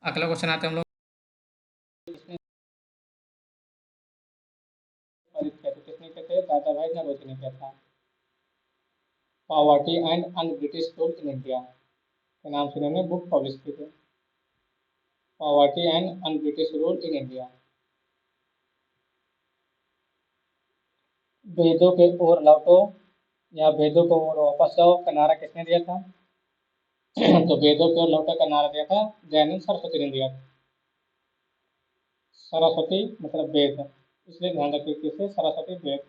अगला क्वेश्चन आते हैं हम लोग, किसने किया था, दादा भाई नौरोजी ने किया था। Poverty and un British rule in India के नाम से इन्होंने बुक पब्लिश की थी। Poverty and un British rule in India. वेदों के ओर लौटो या वेदों को ओर वापस जाओ का नारा किसने दिया था? तो वेदों की ओर लौटो का नारा दिया था दयानंद सरस्वती ने दिया था। सरस्वती मतलब वेद, इसलिए ध्यान रखिए किसे, सरस्वती वेद।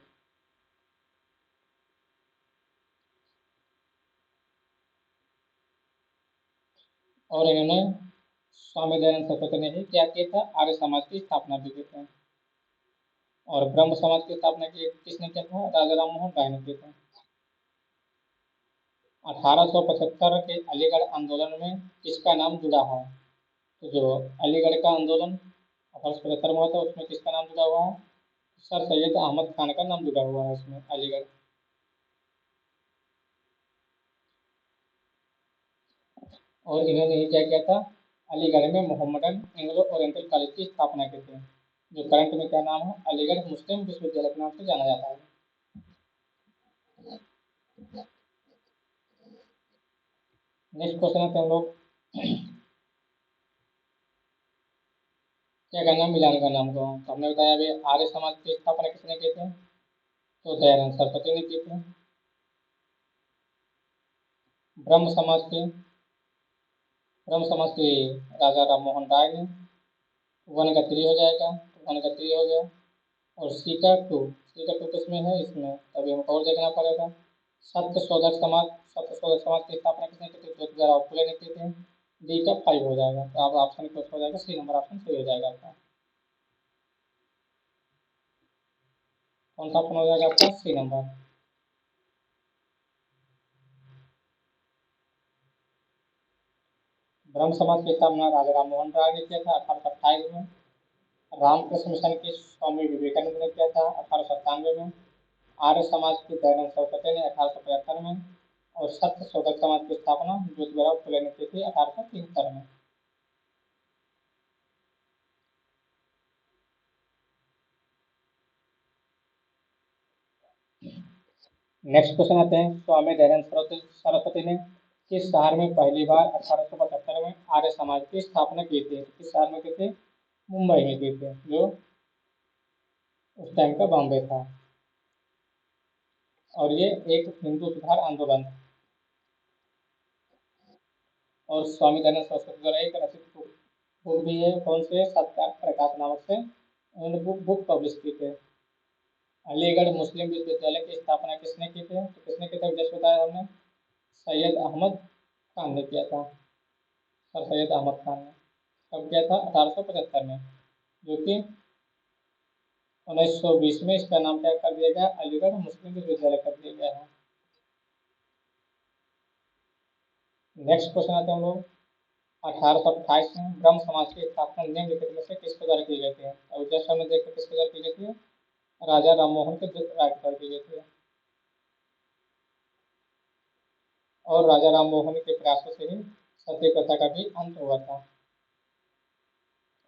और इन्होंने स्वामी दयानंद सरस्वती ने ही क्या किया था, आर्य समाज की स्थापना भी की थी। और ब्रह्म समाज की स्थापना की किसने किया था, राजा राम मोहन राय ने किया था। 1875 के अलीगढ़ आंदोलन में किसका नाम जुड़ा है? तो जो अलीगढ़ का आंदोलन 1875 में हुआ था उसमें किसका नाम जुड़ा हुआ है, सर सैयद अहमद खान का नाम जुड़ा हुआ है उसमें, अलीगढ़। और इन्होंने ही क्या किया था, अलीगढ़ में मोहम्मदन एंग्लो ओरिएंटल कॉलेज की स्थापना की थी, जो करंट में क्या नाम है, अलीगढ़ मुस्लिम विश्वविद्यालय के नाम से जाना जाता है। नेक्स्ट क्वेश्चन है हम लोग, क्या करना है, मिलान करना हमको। तो हमने बताया अभी आर्य समाज की स्थापना किसने की थी, तो दयानंद सरस्वती ने की थी। ब्रह्म समाज की, राजा राम मोहन राय ने। वन का 3 हो जाएगा, तो वन का 3 हो गया। और सी का टू किसमें है, इसमें, तभी हमको और देखना पड़ेगा। सत्य शोधक समाज की स्थापना किसने की थी, ज्योतिबा फुले ने की थी। डी का 5 हो जाएगा, तो अब ऑप्शन क्लोज हो जाएगा, सी नंबर ऑप्शन सही हो जाएगा आपका। कौन सा ऑप्शन हो जाएगा आपका, सी नंबर। ब्रह्म समाज की स्थापना राजा राम मोहन राय ने किया था 1828 में। रामकृष्ण मिशन की स्वामी विवेकानंद ने किया था 1897 में। आर्य समाज की दयानंद सरस्वती ने 1875 में। और सत्य शोधक समाज की स्थापना ज्योतिबा फुले ने की थी 1873 में। नेक्स्ट क्वेश्चन आते हैं, स्वामी दयानंद सरस्वती ने किस शहर में पहली बार 1875 में आर्य समाज की स्थापना की थी, किस शहर में की थी, मुंबई में की थी, जो उस टाइम का बॉम्बे था। और ये एक हिंदू सुधार आंदोलन था। और स्वामी दयानंद सरस्वती द्वारा एक रचित बुक भी है, कौन से, सत्यार्थ प्रकाश नामक से उन्होंने बुक पब्लिश की थी। अलीगढ़ मुस्लिम विश्वविद्यालय की स्थापना किसने की थी, तो किसने की थी, जैसे बताया हमने, सैयद अहमद खान ने किया था। सर सैयद अहमद खान ने कब किया था, 1875 में। जो कि 1920 में इसका नाम क्या कर दिया गया, अलीगढ़ मुस्लिम विश्वविद्यालय कर दिया गया है। नेक्स्ट क्वेश्चन आते हैं हम लोग, 1828 में ब्रह्म समाज की स्थापना निम्नलिखित में से किसके द्वारा की गई थी। और जैसे हमने देखा किसके द्वारा की गई थी, राजा राममोहन के द्वारा की गई थी। और राजा राममोहन के प्रयासों से ही सती प्रथा का भी अंत हुआ था,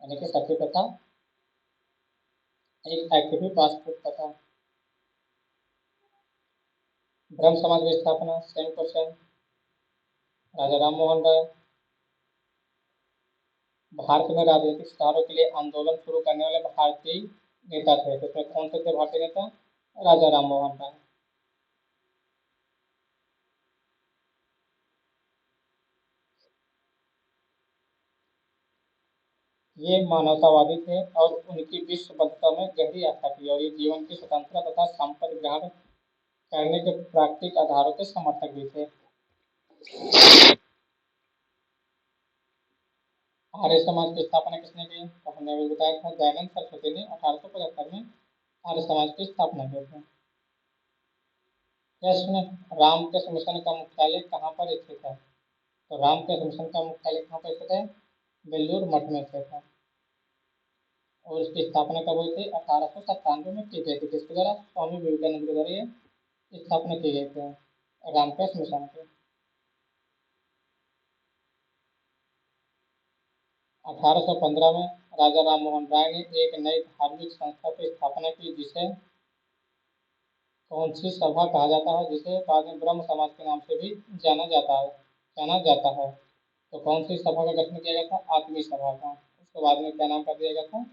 यानी कि सती प्रथा एक एक्ट भी पास करता था। ब्रह्म समाज की स्थापना, सेम क्वेश्चन, राजा राममोहन राय। भारत में राजनीतिक सुधारों के लिए आंदोलन शुरू करने वाले भारतीय नेता थे, तो इसमें कौन से थे भारतीय नेता, राजा राममोहन राय। ये मानवतावादी थे और उनकी विश्वबद्धता में गहरी आस्था थी, और ये जीवन की स्वतंत्रता तथा संपत्ति ग्रहण करने के प्राकृतिक आधारों के समर्थक भी थे। आर्य समाज की स्थापना किसने की, तो हमने अभी बताया था, दयानंद सरस्वती ने 1875 में आर्य समाज की स्थापना की थी। प्रश्न, रामकृष्ण मिशन का मुख्यालय कहाँ पर स्थित है, तो रामकृष्ण मिशन का मुख्यालय कहाँ पर स्थित है, बेलूर मठ में स्थित है। और इसकी स्थापना कब हुई थी, 1897 में की गई थी, किसके द्वारा, स्वामी विवेकानंद के द्वारा ये स्थापना की गई थी, रामकृष्ण मिशन की। 1815 में राजा राममोहन राय ने एक नई धार्मिक संस्था की स्थापना की, जिसे कौन सी सभा कहा जाता है, जिसे बाद में ब्रह्म समाज के नाम से भी जाना जाता है। तो कौन सी सभा का गठन किया गया था, आत्मीय सभा का। उसके बाद में क्या नाम कर दिया गया था,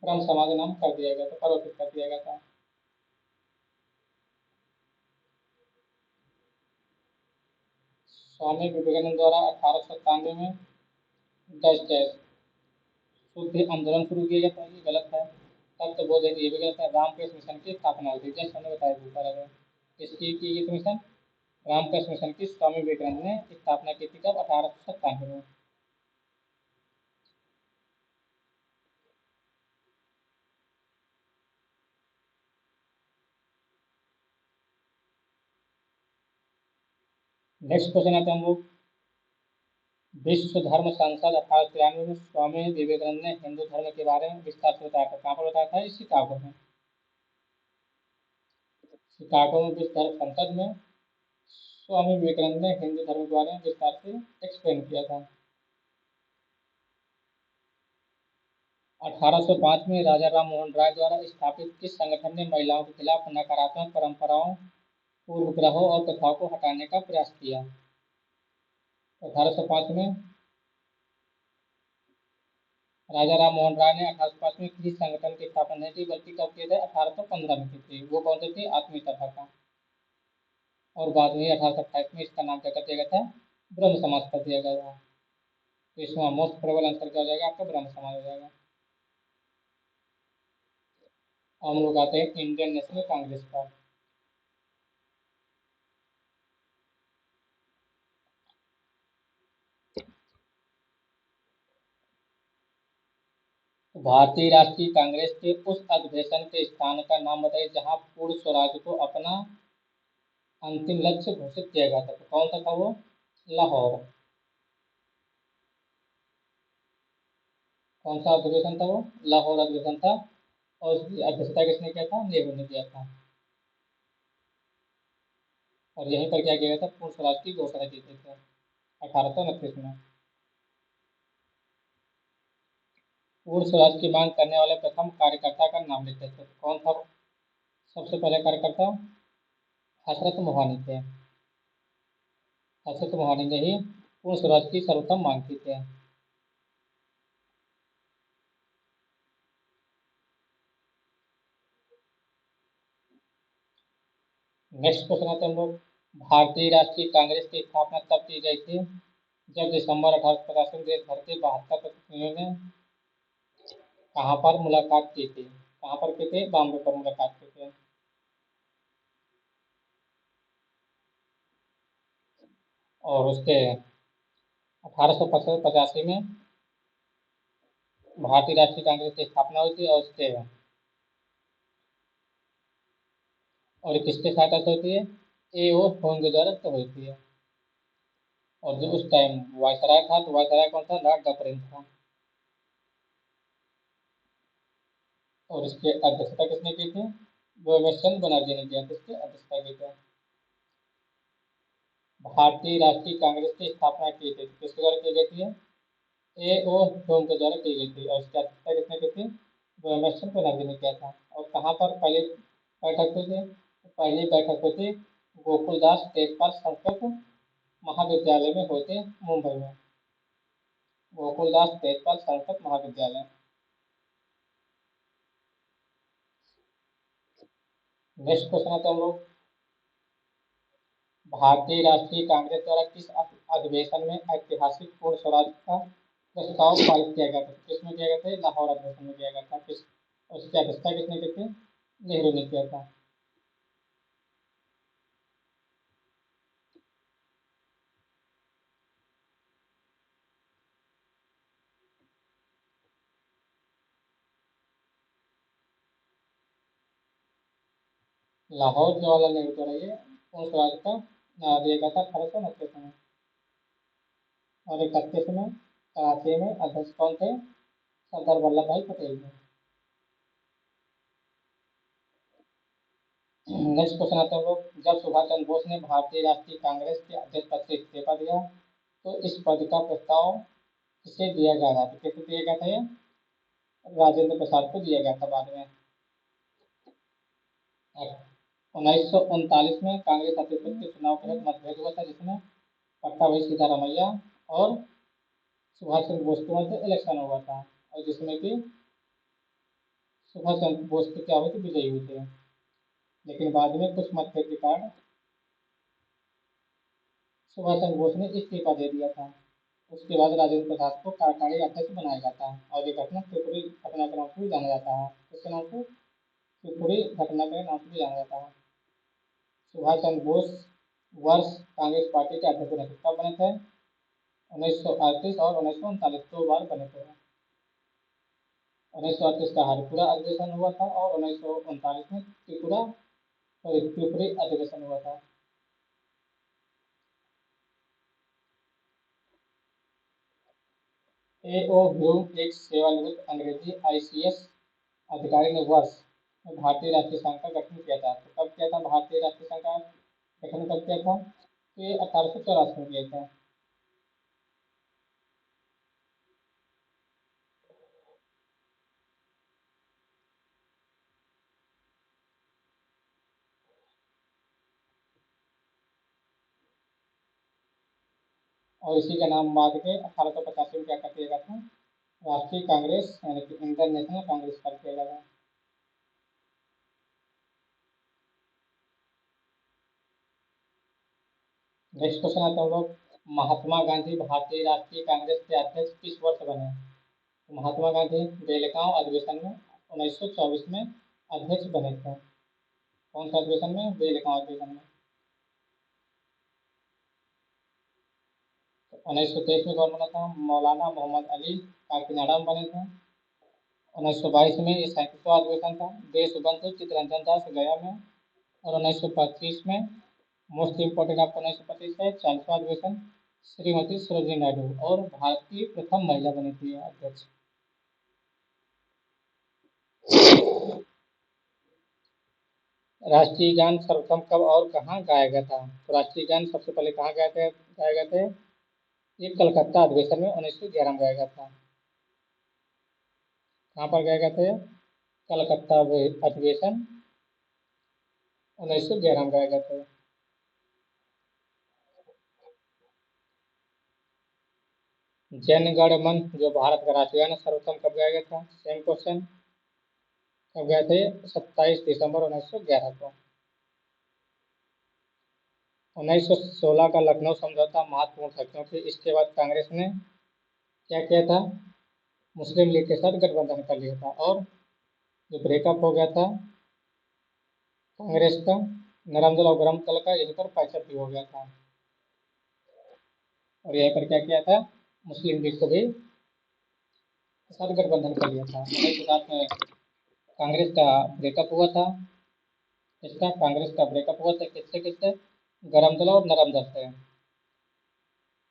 ब्रह्म समाज नाम कर दिया गया था, परिवर्तित कर दिया गया था। स्वामी विवेकानंद द्वारा 1897 में डैश डैश शुद्ध आंदोलन शुरू किया गया था, ये गलत है। तब तो बोध है कि ये भी गलत है, रामकृष्ण मिशन की स्थापना हुई थी, जैसे हमने बताया ऊपर अगर इसकी की गई मिशन, रामकृष्ण मिशन की स्वामी विवेकानंद ने स्थापना की थी कब, 1897 में। नेक्स्ट क्वेश्चन आता है हम लोग, विश्व धर्म संसद 1893 में स्वामी विवेकानंद ने हिंदू धर्म के बारे में विस्तार से बताया था, कहाँ पर बताया था, शिकागो में। शिकागो में विश्व धर्म संसद में स्वामी विवेकानंद ने हिंदू धर्म के बारे में विस्तार से एक्सप्लेन किया था। 1805 में राजा राम मोहन राय द्वारा स्थापित किस संगठन ने महिलाओं के खिलाफ नकारात्मक परंपराओं, पूर्वग्रहों और प्रथाओं को हटाने का प्रयास किया। 1805 में राजा राम मोहन राय ने 1805 में किसी संगठन की स्थापना नहीं की, बल्कि कब किए थे? 1815 में की थी। वो कौन सी थी? आत्मीयता भाषा। और बाद में 1828 में इसका नाम क्या कर दिया गया था? ब्रह्म समाज कर दिया गया था। तो इसमें मोस्ट प्रोबेबल आंसर क्या हो जाएगा आपका? ब्रह्म समाज हो जाएगा। हम लोग आते हैं इंडियन नेशनल कांग्रेस पर। तो भारतीय राष्ट्रीय कांग्रेस के उस अधिवेशन के स्थान का नाम बताइए जहां पूर्ण स्वराज को अपना अंतिम लक्ष्य घोषित किया गया था। तो कौन सा था वो? लाहौर। कौन सा अधिवेशन था वो? लाहौर अधिवेशन था। और उसकी अध्यक्षता किसने किया था? नेहरू ने किया था। और यहीं पर क्या किया गया था? पूर्ण स्वराज की घोषणा की गई थी 1829 में। पूर्ण स्वराज की मांग करने वाले प्रथम कार्यकर्ता का नाम लिखते थे। कौन था सबसे पहले कार्यकर्ता? हजरत मोहानी थे। हजरत मोहानी ने ही पूर्ण स्वराज की सर्वोत्तम मांग की थी। नेक्स्ट क्वेश्चन आते हैं हम लोग। भारतीय राष्ट्रीय कांग्रेस की स्थापना तब की गई थी जब दिसंबर 1885 में देश भर के 72 प्रतिनिधियों ने कहाँ पर मुलाकात की थी? कहाँ पर की थी? बॉम्बे पर मुलाकात की थी। और उसके 1885 में भारतीय राष्ट्रीय कांग्रेस की स्थापना हुई थी। और उसके और किसके सहायता से होती है? ए ओ होम के द्वारा तो होती है। और जो उस टाइम वायसराय था, तो वायसराय कौन था? लॉर्ड डफरिन था। और इसकी अध्यक्षता किसने की थी? व्योमेश बनर्जी ने किया था। इसकी अध्यक्षता की थी। भारतीय राष्ट्रीय कांग्रेस की स्थापना की थी तो किसके द्वारा की गई थी? ए ओ होम के द्वारा की गई थी। और इसकी अध्यक्षता किसने की थी? व्योमेश बनर्जी ने किया था। और कहाँ पर पहली बैठक हुई थी? तो पहली बैठक हुई थी गोकुलदास तेजपाल संस्कृत महाविद्यालय में हुई थी, मुंबई में। गोकुलदास तेजपाल संस्कृत महाविद्यालय। नेक्स्ट क्वेश्चन आता है हम लोग। भारतीय राष्ट्रीय कांग्रेस द्वारा किस अधिवेशन में ऐतिहासिक पूर्ण स्वराज का प्रस्ताव पारित किया गया था? किसमें किया गया था? लाहौर अधिवेशन में किया गया था। किस उसकी अध्यक्षता किसने की थी? नेहरू ने किया था। लाहौर जवाहरलाल नेहरू द्वारा ये पूर्ण स्वराज का दिया गया था 1890 में। और 31 में कराची में अध्यक्ष कौन थे? सरदार वल्लभ भाई पटेल थे। नेक्स्ट क्वेश्चन आता है हम लोग। जब सुभाष चंद्र बोस ने भारतीय राष्ट्रीय कांग्रेस के अध्यक्ष पद से इस्तीफा दिया तो इस पद का प्रस्ताव किसे दिया जा रहा था? किसे दिया गया था ये? राजेंद्र प्रसाद को दिया गया था बाद में। 1939 में कांग्रेस अध्यक्ष के चुनाव के तहत मतभेद हुआ था, जिसमें पट्टाभी सीतारामैया और सुभाष चंद्र बोस के मध्य इलेक्शन हुआ था। और जिसमें कि सुभाष चंद्र बोस की क्या हुई थी? विजयी हुई थे। लेकिन बाद में कुछ मतभेद के कारण सुभाष चंद्र बोस ने इस्तीफा दे दिया था। उसके बाद राजेंद्र प्रसाद को कार्यकारी अध्यक्ष बनाया जाता है। और ये घटना त्रिपुरी घटना के नाम से भी जाना जाता है। किसके नाम से? त्रिपुरी घटना के नाम से भी जाना जाता है। सुभाष चंद्र बोस वर्ष कांग्रेस पार्टी के अध्यक्ष बने थे। कब बने थे? 1938 और 1939, 2 बार बने थे। 1938 का हरिपुरा अधिवेशन हुआ था और 1939 में त्रिपुरी अधिवेशन हुआ था। ए ओ ह्यूम एक सेवानिवृत्त अंग्रेजी आईसीएस अधिकारी ने वर्ष में भारतीय राष्ट्रीय संघ का गठन किया था। तो कब किया था भारतीय राष्ट्रीय संघ का गठन? कब किया था? ये 1884 में किया था। और इसी का नाम बाद के 1885 में क्या कर दिया गया था? राष्ट्रीय कांग्रेस यानी कि इंडियन नेशनल कांग्रेस करके लगा। नेक्स्ट क्वेश्चन आता है हम लोग, महात्मा गांधी भारतीय राष्ट्रीय कांग्रेस के अध्यक्ष किस वर्ष बने? तो महात्मा गांधी बेलगांव अधिवेशन में 1924 में अध्यक्ष बने थे। कौन सा अधिवेशन में? बेलगांव अधिवेशन में। 1923 में कौन बना था? मौलाना मोहम्मद अली काकीनाडा में बने थे। 1922 में ये 37वां अधिवेशन था। देश बंधु चित्तरंजन दास गया में। और 1925 में मोस्ट इम्पोर्टेंट आपको 1925 है 40वां अधिवेशन, श्रीमती सरोजिनी नायडू, और भारत की प्रथम महिला बनी थी अध्यक्ष। राष्ट्रीय गान सर्वप्रथम कब और कहाँ गाया गया था? तो राष्ट्रीय गान सबसे पहले कहाँ गाए गए थे? ये कलकत्ता अधिवेशन में 1911 में गाया गया था। कहाँ पर गाए गए थे? कलकत्ता अधिवेशन 1911 में गाए गए थे। जन गण मन जो भारत का राष्ट्रीय गान सर्वप्रथम कब गाया गया था? Same question. कब गए थे? 27 दिसंबर 1911 को। 1916 का लखनऊ समझौता महत्वपूर्ण था क्योंकि इसके बाद कांग्रेस ने क्या किया था? मुस्लिम लीग के साथ गठबंधन कर लिया था, और जो ब्रेकअप हो गया था कांग्रेस का, नरम दल और गरम दल का, यहीं पर पैचअप भी हो गया था। और यहीं पर क्या किया था? मुस्लिम लीग को भी साथ गठबंधन कर लिया था। 1907 में कांग्रेस का ब्रेकअप हुआ था। इसका कांग्रेस का ब्रेकअप हुआ था किससे किससे? गरम दल और नरम दल से।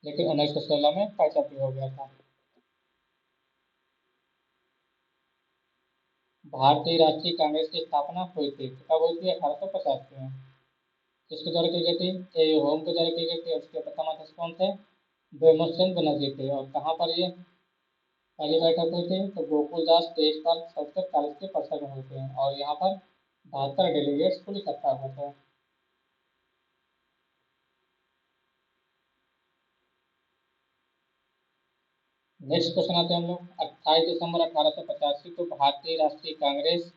लेकिन 1916 में पैचअप भी हो गया था। भारतीय राष्ट्रीय कांग्रेस की स्थापना हुई थी, कब हुई थी? 1850 में। किसके द्वारा की गई थी? ए होम के द्वारा की गई थी। उसके प्रथम अध्यक्ष कौन थे? बेमचंद बनर्जी थे। और कहाँ पर ये पहली बैठक हुई थी? तो गोकुलदास तेजपाल संस्कृत कॉलेज के परिसर में हुए थे, और यहाँ पर 72 डेलीगेट्स कुल इकट्ठा हुए थे। नेक्स्ट क्वेश्चन आते हैं हम लोग, 28 दिसंबर 1885 को भारतीय राष्ट्रीय कांग्रेस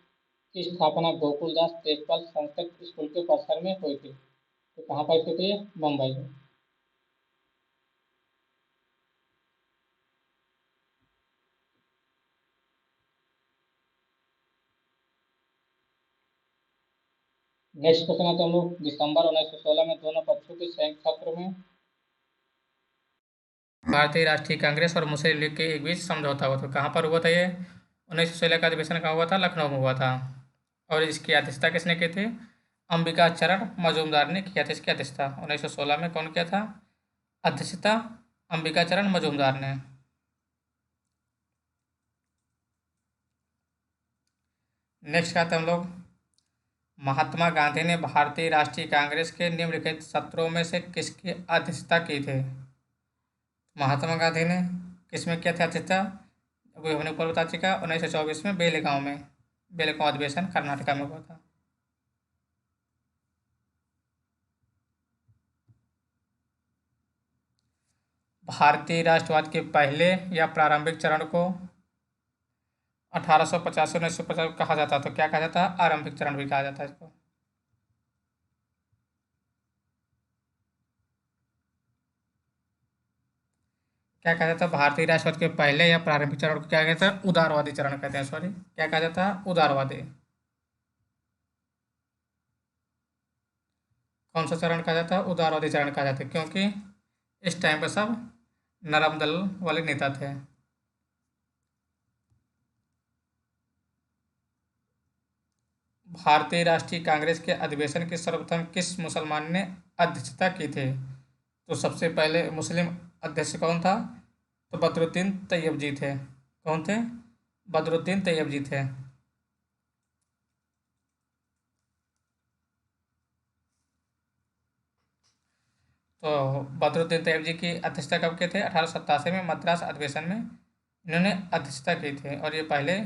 की स्थापना गोकुलदास तेजपाल संस्कृत स्कूल के परिसर में हुई थी। तो कहाँ पर हुई थी? मुंबई में। नेक्स्ट क्वेश्चन आता है हम लोग, दिसंबर 1916 में दोनों पक्षों के संयुक्त सत्र में भारतीय राष्ट्रीय कांग्रेस और मुस्लिम लीग के एक बीच समझौता हुआ था। कहाँ पर हुआ था ये? 1916 का अधिवेशन कहाँ हुआ था? लखनऊ में हुआ था। और इसकी अध्यक्षता किसने की थी? अंबिका चरण मजूमदार ने किया था इसकी अध्यक्षता। 1916 में कौन किया था अध्यक्षता? अंबिका चरण मजूमदार ने। नेक्स्ट आते हैं हम लोग, महात्मा गांधी ने भारतीय राष्ट्रीय कांग्रेस के निम्नलिखित सत्रों में से किसकी अध्यक्षता की थी? महात्मा गांधी ने किसमें किया था अध्यक्षता? अभी हमने ऊपर बता चुका। 1924 में बेलगांव में, बेलगांव अधिवेशन कर्नाटका में हुआ था। भारतीय राष्ट्रवाद के पहले या प्रारंभिक चरण को 1850 से 1950 कहा जाता, तो क्या कहा जाता? आरंभिक चरण भी कहा जाता है इसको। क्या कहा जाता है? भारतीय राष्ट्रवाद के पहले या प्रारंभिक चरण को क्या कहते हैं? उदारवादी चरण कहते हैं। सॉरी, क्या कहा जाता है? उदारवादी। कौन सा चरण कहा जाता है? उदारवादी चरण कहा जाता है, क्योंकि इस टाइम पर सब नरम दल वाले नेता थे। भारतीय राष्ट्रीय कांग्रेस के अधिवेशन की सर्वप्रथम किस मुसलमान ने अध्यक्षता की थी? तो सबसे पहले मुस्लिम अध्यक्ष कौन था? तो बदरुद्दीन तैयब जी थे। कौन थे? बदरुद्दीन तैयब जी थे। तो बदरुद्दीन तैयब जी की अध्यक्षता कब के थे? 1887 में मद्रास अधिवेशन में इन्होंने अध्यक्षता की थी, और ये पहले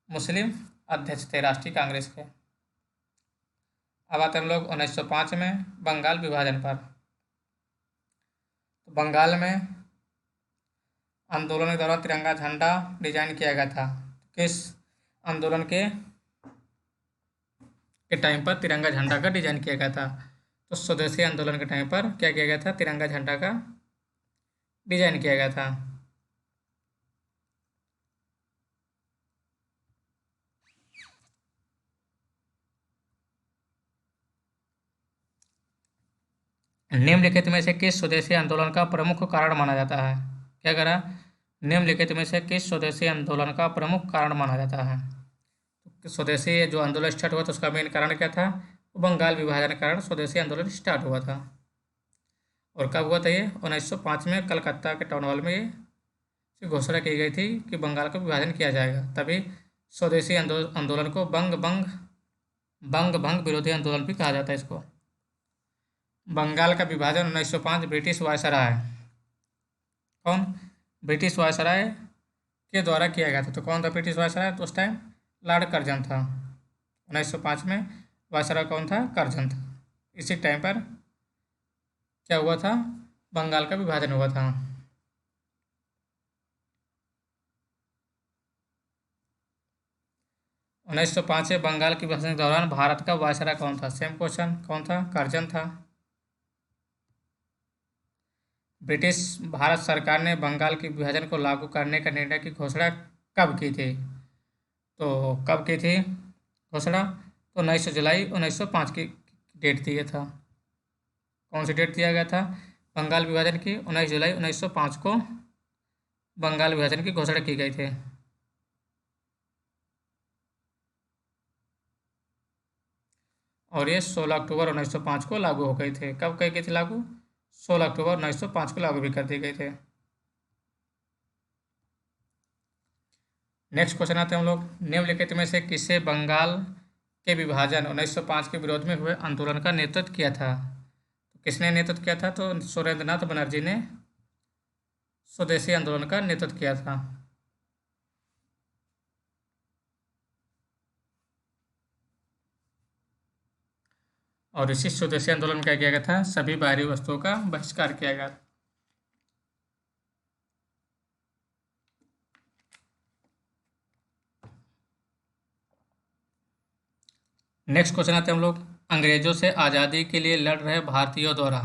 मुस्लिम अध्यक्ष थे राष्ट्रीय कांग्रेस के। अब आते हम लोग 1905 में बंगाल विभाजन पर। तो बंगाल में आंदोलन के दौरान तिरंगा झंडा डिजाइन किया गया था? किस आंदोलन के टाइम पर तिरंगा झंडा का डिजाइन किया गया था? तो स्वदेशी आंदोलन के टाइम पर क्या किया गया था? तिरंगा झंडा का डिजाइन किया गया था। निम्नलिखित में से किस स्वदेशी आंदोलन का प्रमुख कारण माना जाता है? क्या करा? निम्नलिखित में से किस स्वदेशी आंदोलन का प्रमुख कारण माना जाता है? तो स्वदेशी जो आंदोलन स्टार्ट हुआ था उसका मेन कारण क्या था? बंगाल विभाजन के कारण स्वदेशी आंदोलन स्टार्ट हुआ था। और कब हुआ था ये? 1905 में कलकत्ता के टाउन हॉल में ये घोषणा की गई थी कि बंगाल का विभाजन किया जाएगा। तभी स्वदेशी आंदोलन को बंग भंग विरोधी आंदोलन भी कहा जाता है इसको। बंगाल का विभाजन 1905 ब्रिटिश वायसराय, कौन? ब्रिटिश वायसराय के द्वारा किया गया था। तो कौन था ब्रिटिश वायसराय? तो उस टाइम लॉर्ड कर्जन था। 1905 में वायसराय कौन था? कर्जन था। इसी टाइम पर क्या हुआ था? बंगाल का विभाजन हुआ था। 1905 से बंगाल के विभाजन के दौरान भारत का वायसराय कौन था? सेम क्वेश्चन, कौन था? कर्जन था। ब्रिटिश भारत सरकार ने बंगाल के विभाजन को लागू करने का निर्णय की घोषणा कब की थी? तो कब की थी घोषणा? तो 19 जुलाई 1905 की डेट दी गया था। कौन सी डेट दिया गया था बंगाल विभाजन की? 19 जुलाई 1905 को बंगाल विभाजन की घोषणा की गई थी। और ये 16 अक्टूबर 1905 को लागू हो गई थे। कब कही गई थी लागू? 16 अक्टूबर 1905 को लागू भी कर दी गई थे। नेक्स्ट क्वेश्चन आते हैं हम लोग। निम्नलिखित में से किसे बंगाल के विभाजन 1905 के विरोध में हुए आंदोलन का नेतृत्व किया था? तो किसने नेतृत्व किया था? तो सुरेंद्रनाथ बनर्जी ने स्वदेशी आंदोलन का नेतृत्व किया था। और इसी स्वदेशी आंदोलन क्या किया गया था? सभी बाहरी वस्तुओं का बहिष्कार किया गया था। नेक्स्ट क्वेश्चन आते हैं हम लोग। अंग्रेजों से आज़ादी के लिए लड़ रहे भारतीयों द्वारा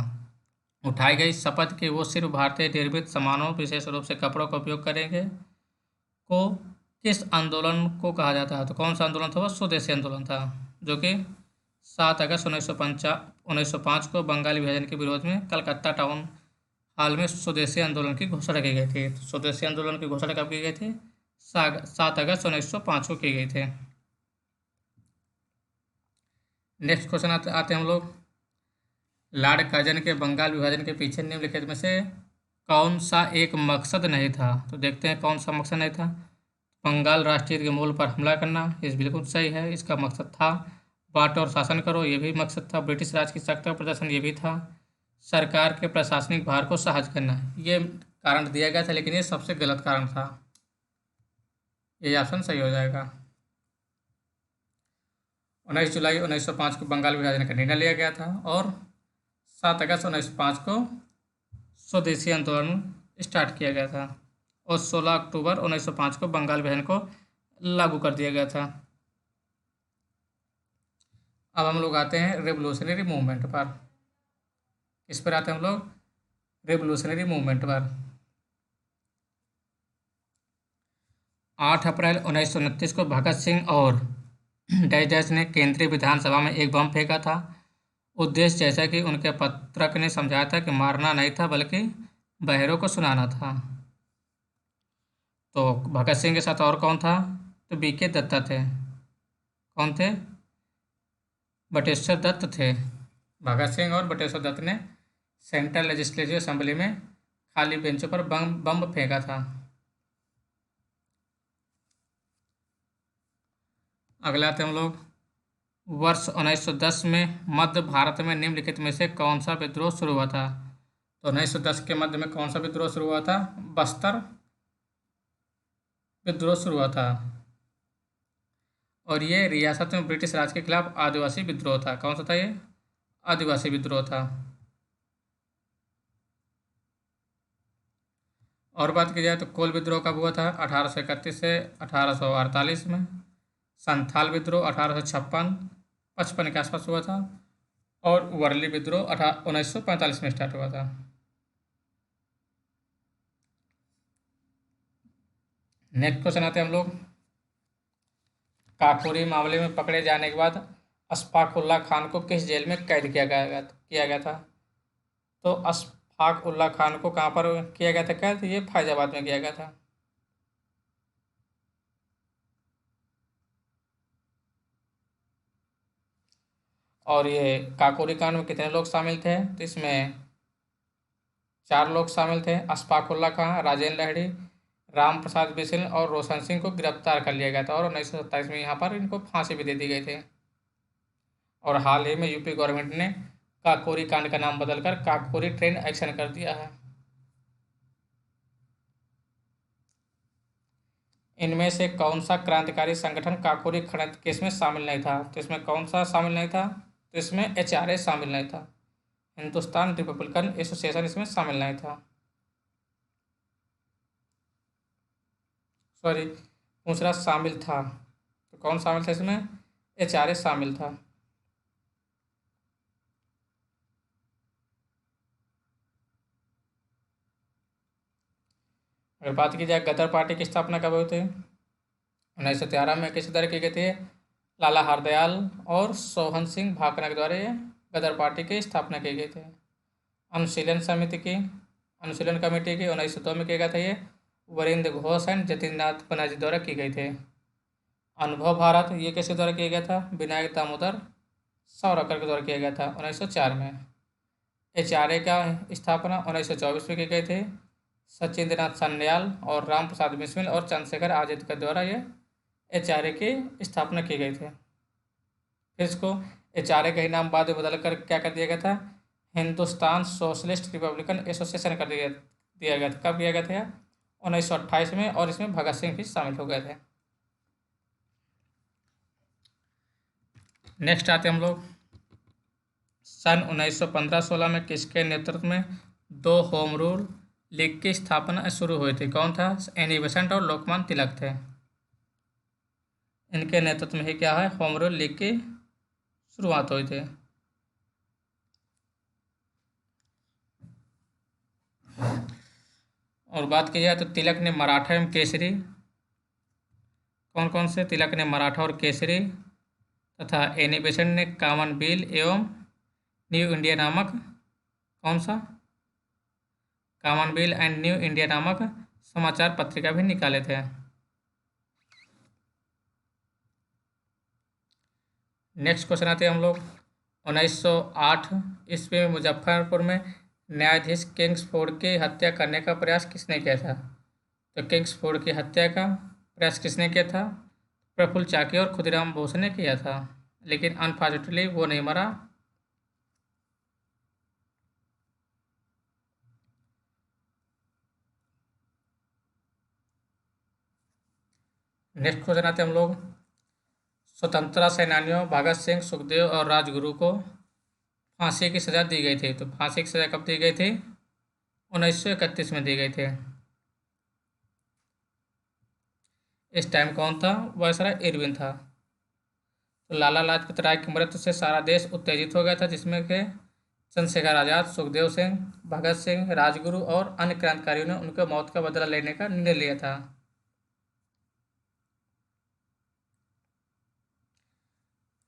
उठाई गई शपथ कि वो सिर्फ भारतीय निर्मित सामानों, विशेष रूप से कपड़ों का उपयोग करेंगे, को किस आंदोलन को कहा जाता है? तो कौन सा आंदोलन था? वो स्वदेशी आंदोलन था, जो कि 7 अगस्त 1905 को बंगाली विभाजन के विरोध में कलकत्ता टाउन हाल में स्वदेशी आंदोलन की घोषणा की गई थी। तो स्वदेशी आंदोलन की घोषणा कब की गई थी? 7 अगस्त 1905 को की गई थी। नेक्स्ट क्वेश्चन आते हैं हम लोग। लॉर्ड कर्जन के बंगाल विभाजन के पीछे निम्नलिखित में से कौन सा एक मकसद नहीं था? तो देखते हैं कौन सा मकसद नहीं था। बंगाल राष्ट्रीय के मूल पर हमला करना, ये बिल्कुल सही है, इसका मकसद था। बांटो और शासन करो, ये भी मकसद था। ब्रिटिश राज की सत्ता प्रदर्शन, ये भी था। सरकार के प्रशासनिक भार को सहज करना, ये कारण दिया गया था, लेकिन ये सबसे गलत कारण था। ये ऑप्शन सही हो जाएगा। 19 जुलाई 1905 को बंगाल विभाजन का निर्णय लिया गया था और 7 अगस्त 1905 को स्वदेशी आंदोलन स्टार्ट किया गया था और 16 अक्टूबर 1905 को बंगाल विभाजन को लागू कर दिया गया था। अब हम लोग आते हैं रेवोल्यूशनरी मूवमेंट पर। इस पर आते हैं हम लोग रेवोल्यूशनरी मूवमेंट पर। 8 अप्रैल 1929 को भगत सिंह और डैश ने केंद्रीय विधानसभा में एक बम फेंका था। उद्देश्य, जैसा कि उनके पत्रक ने समझाया था, कि मारना नहीं था बल्कि बहरों को सुनाना था। तो भगत सिंह के साथ और कौन था? तो बीके दत्ता थे। कौन थे? बटेश्वर दत्त थे। भगत सिंह और बटेश्वर दत्त ने सेंट्रल लेजिस्लेटिव असेंबली में खाली बेंचों पर बम फेंका था। अगला आते हम लोग। वर्ष 1910 में मध्य भारत में निम्नलिखित में से कौन सा विद्रोह शुरू हुआ था? तो 1910 के मध्य में कौन सा विद्रोह शुरू हुआ था? बस्तर विद्रोह शुरू हुआ था और ये रियासत में ब्रिटिश राज के खिलाफ आदिवासी विद्रोह था। कौन सा था ये? आदिवासी विद्रोह था। और बात की जाए तो कोल विद्रोह कब हुआ था? 1831 से 1848 में। संथाल विद्रोह 1856 55 के आसपास हुआ था। और वर्ली विद्रोह 1945 में स्टार्ट हुआ था। नेक्स्ट क्वेश्चन आते हैं हम लोग। काकोरी मामले में पकड़े जाने के बाद अशफाक उल्लाह खान को किस जेल में कैद किया गया था? तो अशफाक उल्लाह खान को कहाँ पर किया गया था कैद? ये फैजाबाद में किया गया था। और ये काकोरी कांड में कितने लोग शामिल थे? तो इसमें 4 लोग शामिल थे। अशफाक उल्लाह खान, राजेंद्र लहड़ी, राम प्रसाद बिस्मिल और रोशन सिंह को गिरफ्तार कर लिया गया था और 1927 में यहाँ पर इनको फांसी भी दे दी गई थी। और हाल ही में यूपी गवर्नमेंट ने काकोरी कांड का नाम बदलकर काकोरी ट्रेन एक्शन कर दिया है। इनमें से कौन सा क्रांतिकारी संगठन काकोरी खनन केस में शामिल नहीं था? तो इसमें कौन सा शामिल नहीं था? तो इसमें HRA शामिल नहीं था। हिंदुस्तान रिपब्लिकन एसोसिएशन इसमें शामिल नहीं था। सॉरी, पूछ रहा शामिल था, तो कौन शामिल था इसमें? HRA शामिल था। अगर बात की जाए गदर पार्टी की स्थापना कब हुई थी? 1913 में। किस द्वारा की गई थी? लाला हरदयाल और सोहन सिंह भाकरा के द्वारा ये गदर पार्टी की स्थापना की गई थी। अनुशीलन कमेटी की 1902 में किया गया था ये वरिंद घोष एंड जतिननाथ बनर्जी द्वारा की गई थी। अनुभव भारत ये किसके द्वारा किया गया था? विनायक दामोदर सावरकर के द्वारा किया गया था 1904 में। HRA का स्थापना 1924 में की गई थी। सचिंद्रनाथ सान्याल और राम प्रसाद बिस्मिल और चंद्रशेखर आजाद के द्वारा ये HRA की स्थापना की गई थी। फिर इसको HRA का ही नाम बाद में बदल कर क्या कर दिया गया था? हिंदुस्तान सोशलिस्ट रिपब्लिकन एसोसिएशन कर दिया गया था। कब किया गया था? 1928 में। और इसमें भगत सिंह भी शामिल हो गए थे। नेक्स्ट आते हम लोग सन 1915-16 में किसके नेतृत्व में 2 होम रूल लीग की स्थापना शुरू हुई थी? कौन था? एनी बेसेंट और लोकमान्य तिलक थे। इनके नेतृत्व में ही क्या है? होम रूल लीग की शुरुआत हुई थी। और बात की जाए तो तिलक ने मराठा एवं केसरी, कौन कौन से? तिलक ने मराठा और केसरी तथा एनी बेसेंट ने कॉमन बिल एवं न्यू इंडिया नामक, कौन सा? Common bill and new India नामक समाचार पत्रिका भी निकाले थे। नेक्स्ट क्वेश्चन आते हैं हम लोग 1908 ईस्वी में मुजफ्फरपुर में न्यायाधीश किंग्सफोर्ड की हत्या करने का प्रयास किसने किया था? तो किंग्सफोर्ड की हत्या का प्रयास किसने किया था? प्रफुल्ल चाकी और खुदीराम बोस ने किया था, लेकिन अनफॉर्चुनेटली वो नहीं मरा। नेक्स्ट क्वेश्चन आते हैं हम लोग स्वतंत्रता सेनानियों भगत सिंह, सुखदेव और राजगुरु को फांसी की सजा दी गई थी। तो फांसी की सजा कब दी गई थी? 1931 में दी गई थी। इस टाइम कौन था? वायसराय इरविन था। तो लाला लाजपत राय की मृत्यु से सारा देश उत्तेजित हो गया था, जिसमें के चंद्रशेखर आजाद, सुखदेव सिंह, भगत सिंह, राजगुरु और अन्य क्रांतिकारियों ने उनके मौत का बदला लेने का निर्णय लिया था।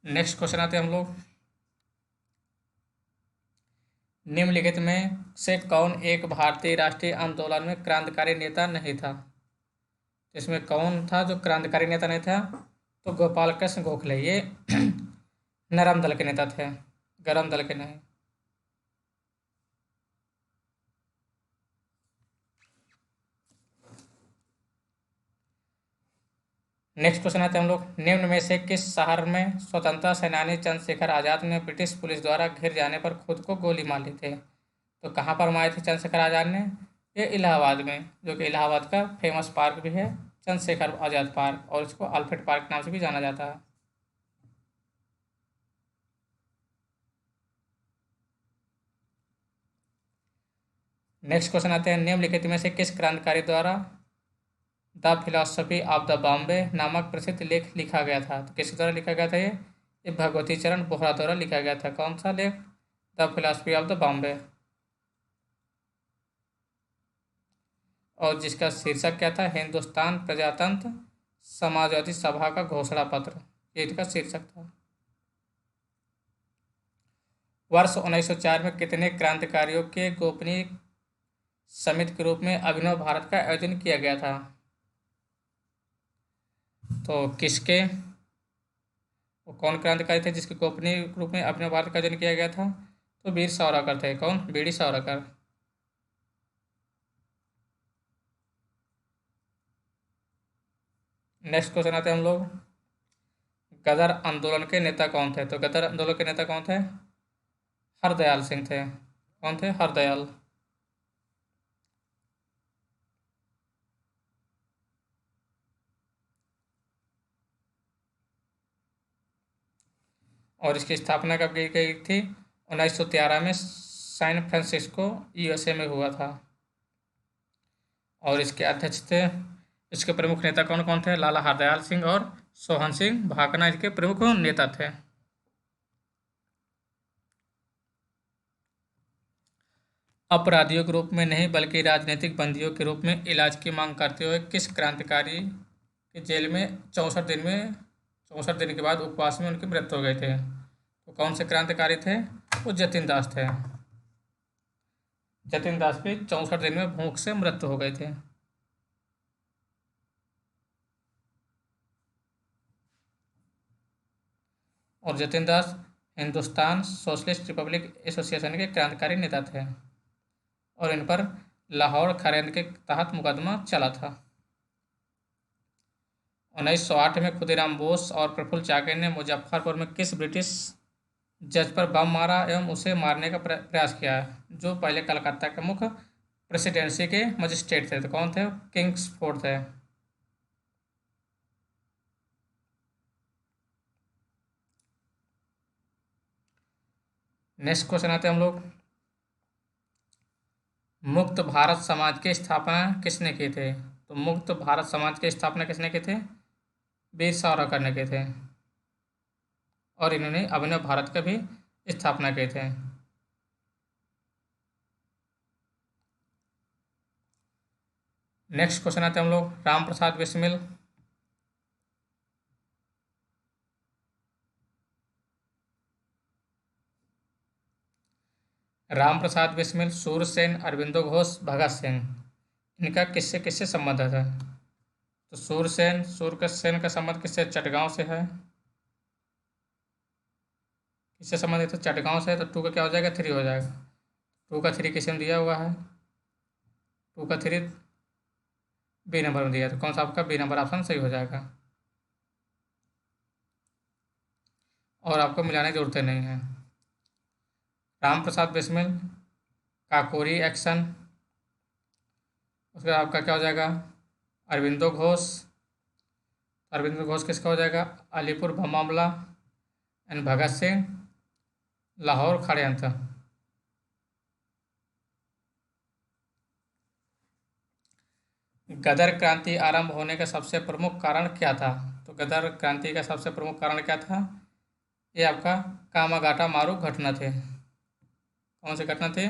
नेक्स्ट क्वेश्चन आते हैं हम लोग निम्नलिखित में से कौन एक भारतीय राष्ट्रीय आंदोलन में क्रांतिकारी नेता नहीं था? इसमें कौन था जो क्रांतिकारी नेता नहीं था? तो गोपाल कृष्ण गोखले। ये नरम दल के नेता थे, गरम दल के नहीं। नेक्स्ट क्वेश्चन आते हैं हम लोग निम्न में से किस शहर में स्वतंत्रता सेनानी चंद्रशेखर आजाद ने ब्रिटिश पुलिस द्वारा घिर जाने पर खुद को गोली मार ली थी? तो कहाँ पर मारे थे चंद्रशेखर आजाद ने? ये इलाहाबाद में, जो कि इलाहाबाद का फेमस पार्क भी है चंद्रशेखर आजाद पार्क, और इसको अल्फ्रेड पार्क नाम से भी जाना जाता है। नेक्स्ट क्वेश्चन आते हैं, निम्नलिखित में से किस क्रांतिकारी द्वारा the philosophy of the Bombay नामक प्रसिद्ध लेख लिखा गया था? तो किसके द्वारा लिखा गया था ये भगवती चरण बोहरा द्वारा लिखा गया था। कौन सा लेख? The philosophy of the Bombay. और जिसका शीर्षक क्या था? हिंदुस्तान प्रजातंत्र समाजवादी सभा का घोषणा पत्र, ये इसका शीर्षक था। वर्ष 1904 में कितने क्रांतिकारियों के गोपनीय समिति के रूप में अभिनव भारत का आयोजन किया गया था? तो किसके, वो कौन क्रांतिकारी थे जिसके गोपनीय रूप में अभिनव भारत का आयोजन किया गया था? तो वीर सावरकर थे। कौन? बीडी सावरकर। नेक्स्ट क्वेश्चन आते हैं हम लोग, गदर आंदोलन के नेता कौन थे? तो गदर आंदोलन के नेता कौन थे? हरदयाल सिंह थे। कौन थे? हरदयाल। और इसकी स्थापना कब की गई थी? 1913 में सैन फ्रांसिस्को यूएसए में हुआ था। और इसके अध्यक्ष थे, इसके प्रमुख नेता कौन कौन थे? लाला हरदयाल सिंह और सोहन सिंह भाकना इसके प्रमुख नेता थे। अपराधियों के रूप में नहीं बल्कि राजनीतिक बंदियों के रूप में इलाज की मांग करते हुए किस क्रांतिकारी के जेल में 64 दिन के बाद उपवास में उनकी मृत्यु हो गई थे? तो कौन से क्रांतिकारी थे? वो जतिन दास थे। जतिन दास की 64 दिन में भूख से मृत्यु हो गए थे। और जतिन दास हिंदुस्तान सोशलिस्ट रिपब्लिक एसोसिएशन के क्रांतिकारी नेता थे और इन पर लाहौर खरेंद के तहत मुकदमा चला था। 1908 में खुदीराम बोस और प्रफुल्ल चाकी ने मुजफ्फरपुर में किस ब्रिटिश जज पर बम मारा एवं उसे मारने का प्रयास किया, जो पहले कलकत्ता के मुख्य प्रेसिडेंसी के मजिस्ट्रेट थे? तो कौन थे? किंग्सफोर्ड थे। नेक्स्ट क्वेश्चन आते हैं हम लोग, मुक्त भारत समाज की स्थापना किसने की थे? तो मुक्त भारत समाज की स्थापना किसने की थे? वीर सावरकर ने की थे। और इन्होंने अभिनव भारत का भी स्थापना की थे। नेक्स्ट क्वेश्चन आते हैं हम लोग, राम प्रसाद बिस्मिल राम प्रसाद बिस्मिल, सूरसेन, अरविंदो घोष, भगत सिंह, इनका किससे किससे संबंध है? तो सूरसेन का संबंध किससे? चटगांव से है। किससे संबंधित है? चटगांव से। तो 2 का क्या हो जाएगा? 3 हो जाएगा। 2 का 3 किसे में दिया हुआ है? 2 का 3 बी नंबर में दिया, तो कौन सा आपका बी नंबर ऑप्शन सही हो जाएगा। और आपको मिलाने की जरूरत नहीं है। राम प्रसाद बिस्मिल, काकोरी एक्शन, उसके बाद आपका क्या हो जाएगा? अरविंदो घोष। अरविंदो घोष किसका हो जाएगा? अलीपुर बम मामला। एंड भगत सिंह, लाहौर षड्यंत्र। गदर क्रांति आरंभ होने का सबसे प्रमुख कारण क्या था? तो गदर क्रांति का सबसे प्रमुख कारण क्या था? ये आपका कामागाटा मारू घटना थे। कौन सी घटना थी?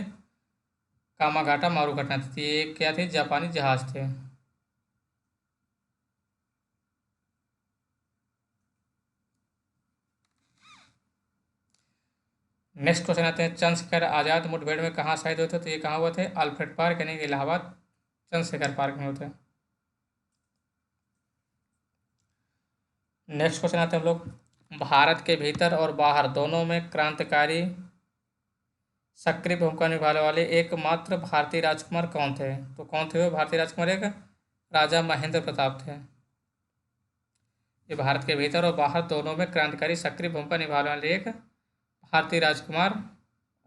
कामागाटा मारू घटना थी। ये क्या थी? जापानी जहाज थे। नेक्स्ट क्वेश्चन आते हैं, चंद्रशेखर आजाद मुठभेड़ में कहाँ शहीद हुए थे? तो ये कहाँ हुए थे? अल्फ्रेड पार्क यानी कि इलाहाबाद चंद्रशेखर पार्क में होते हैं। नेक्स्ट क्वेश्चन आते हैं हम लोग, भारत के भीतर और बाहर दोनों में क्रांतिकारी सक्रिय भूमिका निभाने वाले एकमात्र भारतीय राजकुमार कौन थे? तो कौन थे वो भारतीय राजकुमार? एक राजा महेंद्र प्रताप थे। ये भारत के भीतर और बाहर दोनों में क्रांतिकारी सक्रिय भूमिका निभाने वाले एक भारतीय राजकुमार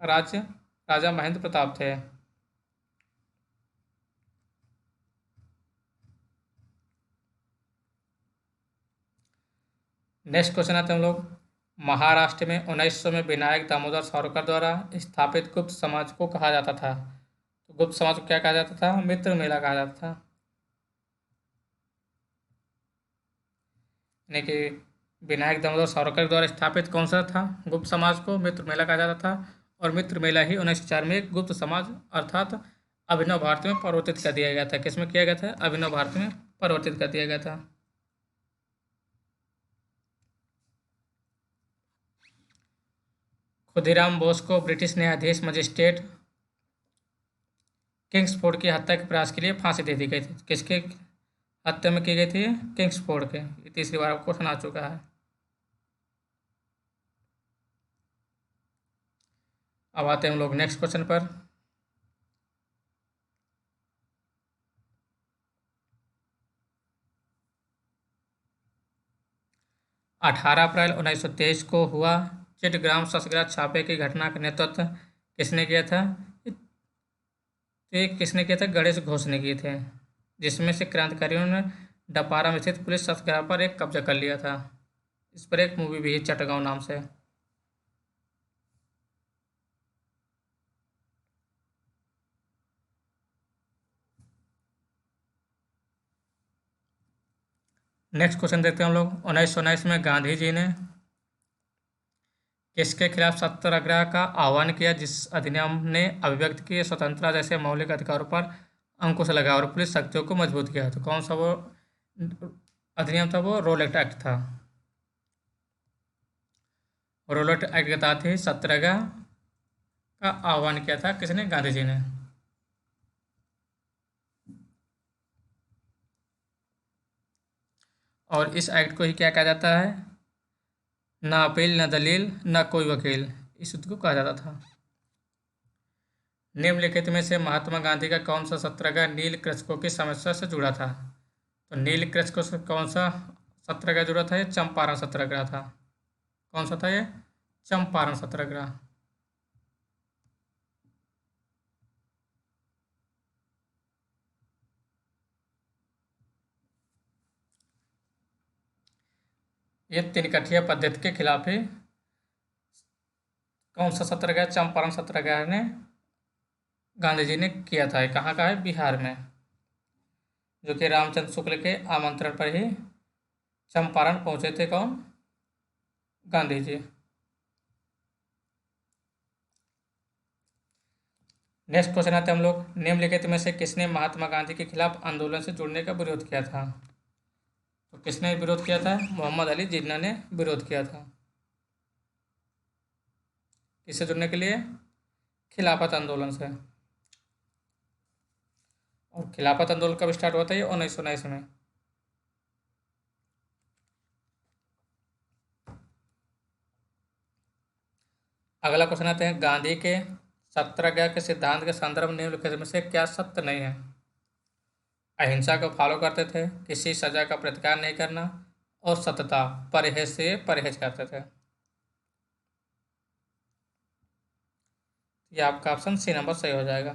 राजा महेंद्र प्रताप थे। नेक्स्ट क्वेश्चन आते हैं हम लोग, महाराष्ट्र में 1900 में विनायक दामोदर सावरकर द्वारा स्थापित गुप्त समाज को कहा जाता था। तो गुप्त समाज को क्या कहा जाता था? मित्र मेला कहा जाता था। यानी कि विनायक दामोदर सावरकर द्वारा स्थापित कौन सा था? गुप्त समाज को मित्र मेला कहा जाता था। और मित्र मेला ही 1904 में एक गुप्त समाज अर्थात अभिनव भारत में परिवर्तित कर दिया गया था। किसमें किया गया था? अभिनव भारत में परिवर्तित कर दिया गया था। खुदीराम बोस को ब्रिटिश न्यायाधीश मजिस्ट्रेट किंग्सफोर्ड की हत्या के प्रयास के लिए फांसी दे दी गई थी। किसके हत्या में की गई थी? किंग्सफोर्ड के। ये तीसरी बार आपको सुना चुका है। अब आते हैं हम लोग नेक्स्ट क्वेश्चन पर। 18 अप्रैल 1923 को हुआ चिटगांव सत्याग्रह छापे की घटना का नेतृत्व किसने किया था? ये किसने किया था? गणेश घोष ने किए थे, जिसमें से क्रांतिकारियों ने डपारा में स्थित पुलिस सत्याग्रह पर एक कब्जा कर लिया था। इस पर एक मूवी भी है चटगांव नाम से। नेक्स्ट क्वेश्चन देखते हैं हम लोग। 1919 में गांधी जी ने किसके खिलाफ सत्याग्रह का आह्वान किया, जिस अधिनियम ने अभिव्यक्ति की स्वतंत्रता जैसे मौलिक अधिकारों पर अंकुश लगाया और पुलिस शक्तियों को मजबूत किया? तो कौन सा वो अधिनियम था? वो रोलेट एक्ट था। रोलेट एक्ट के तहत ही सत्याग्रह का आह्वान किया था किसने? गांधी जी ने। और इस एक्ट को ही क्या कहा जाता है? ना अपील, न दलील, न कोई वकील, इस युद्ध को कहा जाता था। निम्नलिखित में से महात्मा गांधी का कौन सा सत्याग्रह नील कृषकों की समस्या से जुड़ा था? तो नील कृषकों से कौन सा सत्याग्रह जुड़ा था? ये चंपारण सत्याग्रह था। कौन सा था ये? चंपारण सत्याग्रह। ये तिनकठिया पद्धति के खिलाफ ही कौन सा सत्याग्रह? चंपारण सत्याग्रह ने गांधी जी ने किया था। कहाँ का है? बिहार में, जो कि रामचंद्र शुक्ल के आमंत्रण पर ही चंपारण पहुंचे थे। कौन? गांधी जी। नेक्स्ट क्वेश्चन आते हैं हम लोग। निम्नलिखित में से किसने महात्मा गांधी के खिलाफ आंदोलन से जुड़ने का विरोध किया था? तो किसने विरोध किया था? मोहम्मद अली जिन्ना ने विरोध किया था। किससे जुड़ने के लिए? खिलाफत आंदोलन से। और खिलाफत आंदोलन कब स्टार्ट हुआ था? ये 1919 में। अगला क्वेश्चन आते हैं। गांधी के सत्याग्रह के सिद्धांत के संदर्भ में निम्नलिखित में से क्या सत्य नहीं है? अहिंसा को फॉलो करते थे, किसी सजा का प्रतिकार नहीं करना, और सतता परहेज से परहेज करते थे। ये आपका ऑप्शन सी नंबर सही हो जाएगा।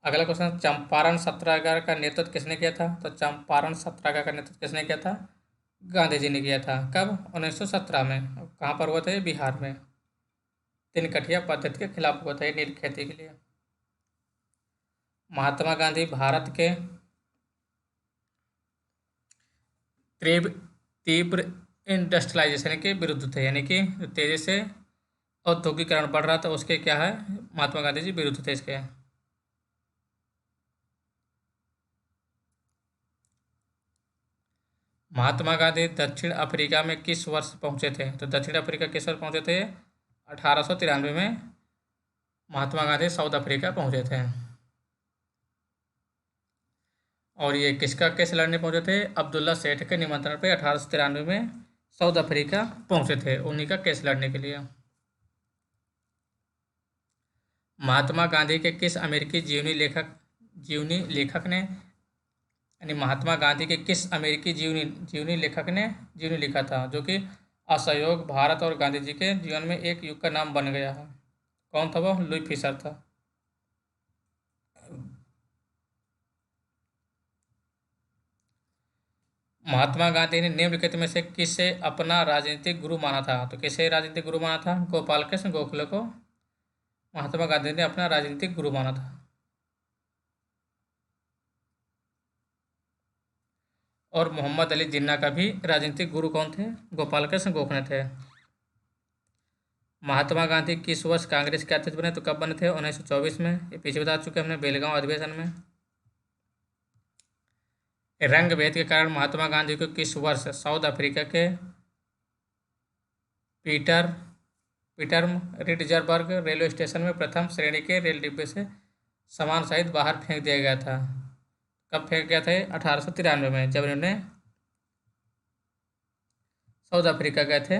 अगला क्वेश्चन। चंपारण सत्याग्रह का नेतृत्व किसने किया था? तो चंपारण सत्याग्रह का नेतृत्व किसने किया था? गांधी जी ने किया था। कब? 1917 में। कहाँ पर हुआ था? ये बिहार में। तिनकठिया पद्धति के खिलाफ हुआ था, ये नील खेती के लिए। महात्मा गांधी भारत के तीव्र तीव्र इंडस्ट्रियलाइजेशन के विरुद्ध थे, यानी कि तेजी से औद्योगिकरण बढ़ रहा था, उसके क्या है? महात्मा गांधी जी विरुद्ध थे इसके। महात्मा गांधी दक्षिण अफ्रीका में किस वर्ष पहुंचे थे? तो दक्षिण अफ्रीका किस वर्ष पहुंचे थे? 1893 में महात्मा गांधी साउथ अफ्रीका पहुंचे थे। और ये किसका केस लड़ने पहुंचे थे? अब्दुल्ला सेठ के निमंत्रण पर 1893 में साउथ अफ्रीका पहुंचे थे, उन्हीं का केस लड़ने के लिए। महात्मा गांधी के किस अमेरिकी जीवनी लेखक ने, यानी महात्मा गांधी के किस अमेरिकी जीवनी लेखक ने जीवनी लिखा था, जो कि असहयोग भारत और गांधी जी के जीवन में एक युग का नाम बन गया है? कौन था वो? लुई फिशर था। महात्मा गांधी ने निम्नलिखित में से किसे अपना राजनीतिक गुरु माना था? तो किसे राजनीतिक गुरु माना था? गोपाल कृष्ण गोखले को महात्मा गांधी ने अपना राजनीतिक गुरु माना था। और मोहम्मद अली जिन्ना का भी राजनीतिक गुरु कौन थे? गोपाल कृष्ण गोखले थे। महात्मा गांधी किस वर्ष कांग्रेस के अध्यक्ष बने? तो कब बने थे? 1924 में। ये पीछे बता चुके हमने बेलगांव अधिवेशन में। रंग भेद के कारण महात्मा गांधी को किस वर्ष साउथ अफ्रीका के पीटरमरिट्जबर्ग रेलवे स्टेशन में प्रथम श्रेणी के रेल डिब्बे से सामान सहित बाहर फेंक दिया गया था? कब फेंक गया था? 1893 में, जब इन्होंने साउथ अफ्रीका गए थे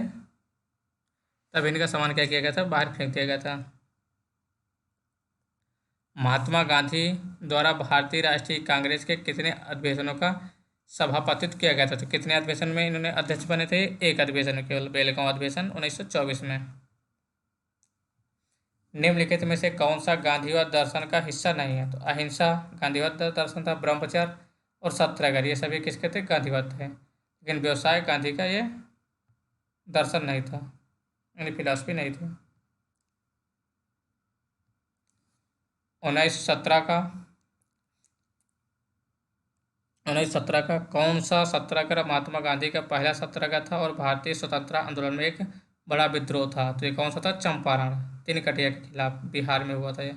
तब इनका सामान क्या किया गया था? बाहर फेंक दिया गया था। महात्मा गांधी द्वारा भारतीय राष्ट्रीय कांग्रेस के कितने अधिवेशनों का सभापतित्व किया गया था? तो कितने अधिवेशन में इन्होंने अध्यक्ष बने थे? एक अधिवेशन में केवल, बेलगांव अधिवेशन 1924 में। निम्नलिखित में से कौन सा गांधीवाद दर्शन का हिस्सा नहीं है? तो अहिंसा गांधीवाद दर्शन था, ब्रह्मचर्य और सत्याग्रह ये सभी किसके थे? गांधीवाद थे। लेकिन व्यवसाय गांधी का ये दर्शन नहीं था, यानी फिलॉसफी नहीं थी। 1917 का कौन सा सत्याग्रह महात्मा गांधी का पहला सत्याग्रह था और भारतीय स्वतंत्रता आंदोलन में एक बड़ा विद्रोह था? तो ये कौन सा था? चंपारण, तिनकटिया के खिलाफ, बिहार में हुआ था ये।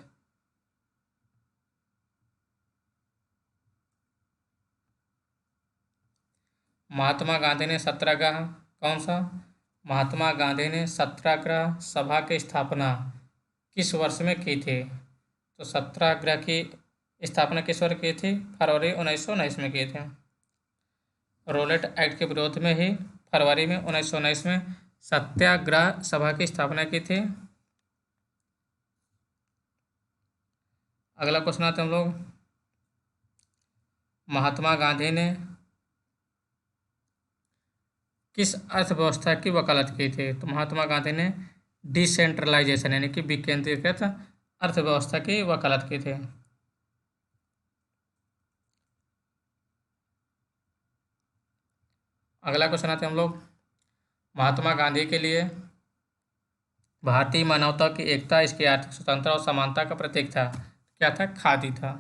महात्मा गांधी ने सत्याग्रह कौन सा? महात्मा गांधी ने सत्याग्रह सभा की स्थापना किस वर्ष में की थी? तो सत्याग्रह की स्थापना किस वर्ष की थी? फरवरी 1919 में किए थे। रोलेट एक्ट के विरोध में ही फरवरी में 1919 में सत्याग्रह सभा की स्थापना की थी। अगला क्वेश्चन आते हम लोग, महात्मा गांधी ने किस अर्थव्यवस्था की वकालत की थी? तो महात्मा गांधी ने डिसेंट्रलाइजेशन यानी कि विकेंद्रीकृत अर्थव्यवस्था की वकालत की थी। अगला क्वेश्चन आते हैं हम लोग, महात्मा गांधी के लिए भारतीय मानवता की एकता, इसकी आर्थिक स्वतंत्रता और समानता का प्रतीक था। क्या था? खादी था।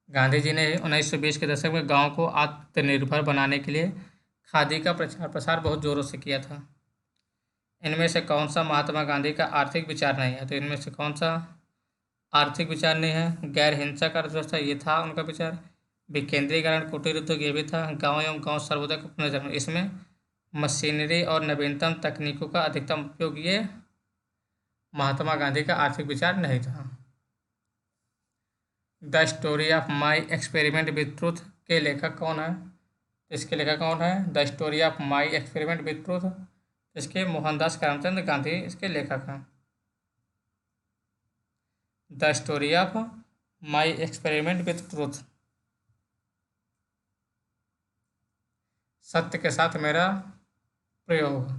गांधी जी ने 1920 के दशक में गांव को आत्मनिर्भर बनाने के लिए खादी का प्रचार प्रसार बहुत जोरों से किया था। इनमें से कौन सा महात्मा गांधी का आर्थिक विचार नहीं है? तो इनमें से कौन सा आर्थिक विचार नहीं है? गैर हिंसक अर्थव्यवस्था ये था उनका विचार। विकेंद्रीकरण, कुटीर उद्योग ये भी था। गांव एवं गांव सर्वोदय का पुनर्जन्म, इसमें मशीनरी और नवीनतम तकनीकों का अधिकतम उपयोग, ये महात्मा गांधी का आर्थिक विचार नहीं था। The story of my experiment with truth के लेखक कौन है? इसके लेखक कौन है? The story of my experiment with truth, इसके मोहनदास करमचंद गांधी इसके लेखक हैं। The story of my experiment with truth, सत्य के साथ मेरा प्रयोग।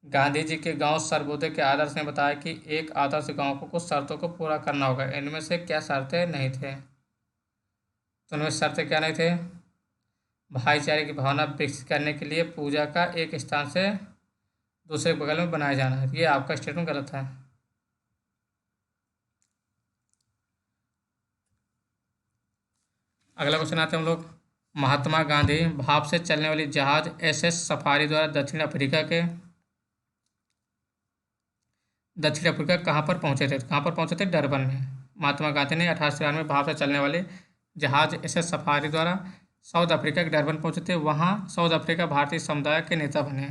गांधी जी के गांव सर्वोदय के आदर्श ने बताया कि एक आदर्श गांव को कुछ शर्तों को पूरा करना होगा। इनमें से क्या शर्तें नहीं थे? तो इनमें शर्तें क्या नहीं थे? भाईचारे की भावना विकसित करने के लिए पूजा का एक स्थान से दूसरे बगल में बनाया जाना है। ये आपका स्टेटमेंट गलत है। अगला क्वेश्चन आते हैं हम लोग, महात्मा गांधी भाप से चलने वाली जहाज SS सफारी द्वारा दक्षिण अफ्रीका कहाँ पर पहुंचे थे? कहाँ पर पहुंचे थे? डरबन में। महात्मा गांधी ने 1893 में भाप से चलने वाले जहाज SS सफारी द्वारा साउथ अफ्रीका के डरबन पहुंचे थे। वहां साउथ अफ्रीका भारतीय समुदाय के नेता बने।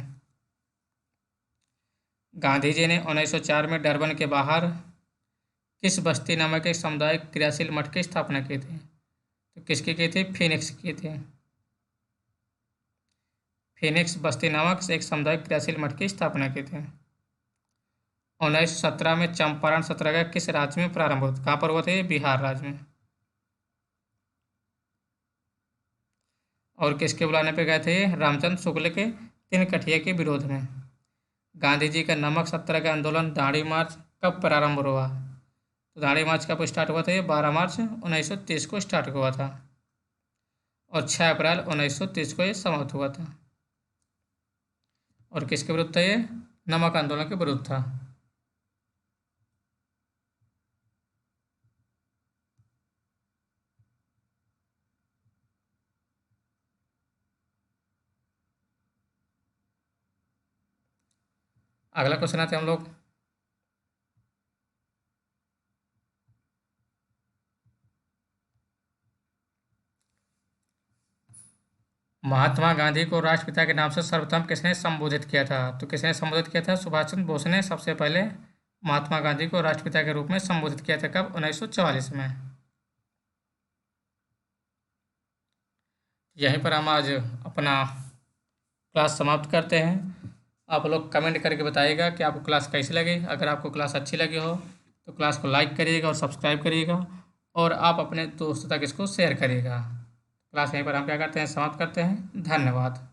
गांधी जी ने 1904 में डरबन के बाहर किस बस्ती नामक एक सामुदायिक क्रियाशील मठ की स्थापना की थी? तो किसकी की थी? फिनिक्स की थी। फिनिक्स बस्ती नामक एक सामुदायिक क्रियाशील मठ की स्थापना की थी। 1917 में चंपारण सत्याग्रह किस राज्य में प्रारंभ हुआ? कहाँ पर हुआ था? बिहार राज्य में। और किसके बुलाने पे गए थे? रामचंद्र शुक्ल के तिनकठिया के विरोध में। गांधी जी का नमक सत्याग्रह आंदोलन दांडी मार्च कब प्रारंभ हुआ? तो दांडी मार्च कब स्टार्ट हुआ था? 12 मार्च 1930 को स्टार्ट हुआ था और 6 अप्रैल 1930 को ये समाप्त हुआ था। और किसके विरुद्ध था ये? नमक आंदोलन के विरुद्ध था। अगला क्वेश्चन आते हैं हम लोग। महात्मा गांधी को राष्ट्रपिता के नाम से सर्वप्रथम किसने संबोधित किया था? तो किसने संबोधित किया था? सुभाष चंद्र बोस ने सबसे पहले महात्मा गांधी को राष्ट्रपिता के रूप में संबोधित किया था। कब? 1944 में। यहीं पर हम आज अपना क्लास समाप्त करते हैं। आप लोग कमेंट करके बताइएगा कि आपको क्लास कैसी लगी। अगर आपको क्लास अच्छी लगी हो तो क्लास को लाइक करिएगा और सब्सक्राइब करिएगा, और आप अपने दोस्तों तक इसको शेयर करिएगा। क्लास यहीं पर हम क्या करते हैं, समाप्त करते हैं। धन्यवाद।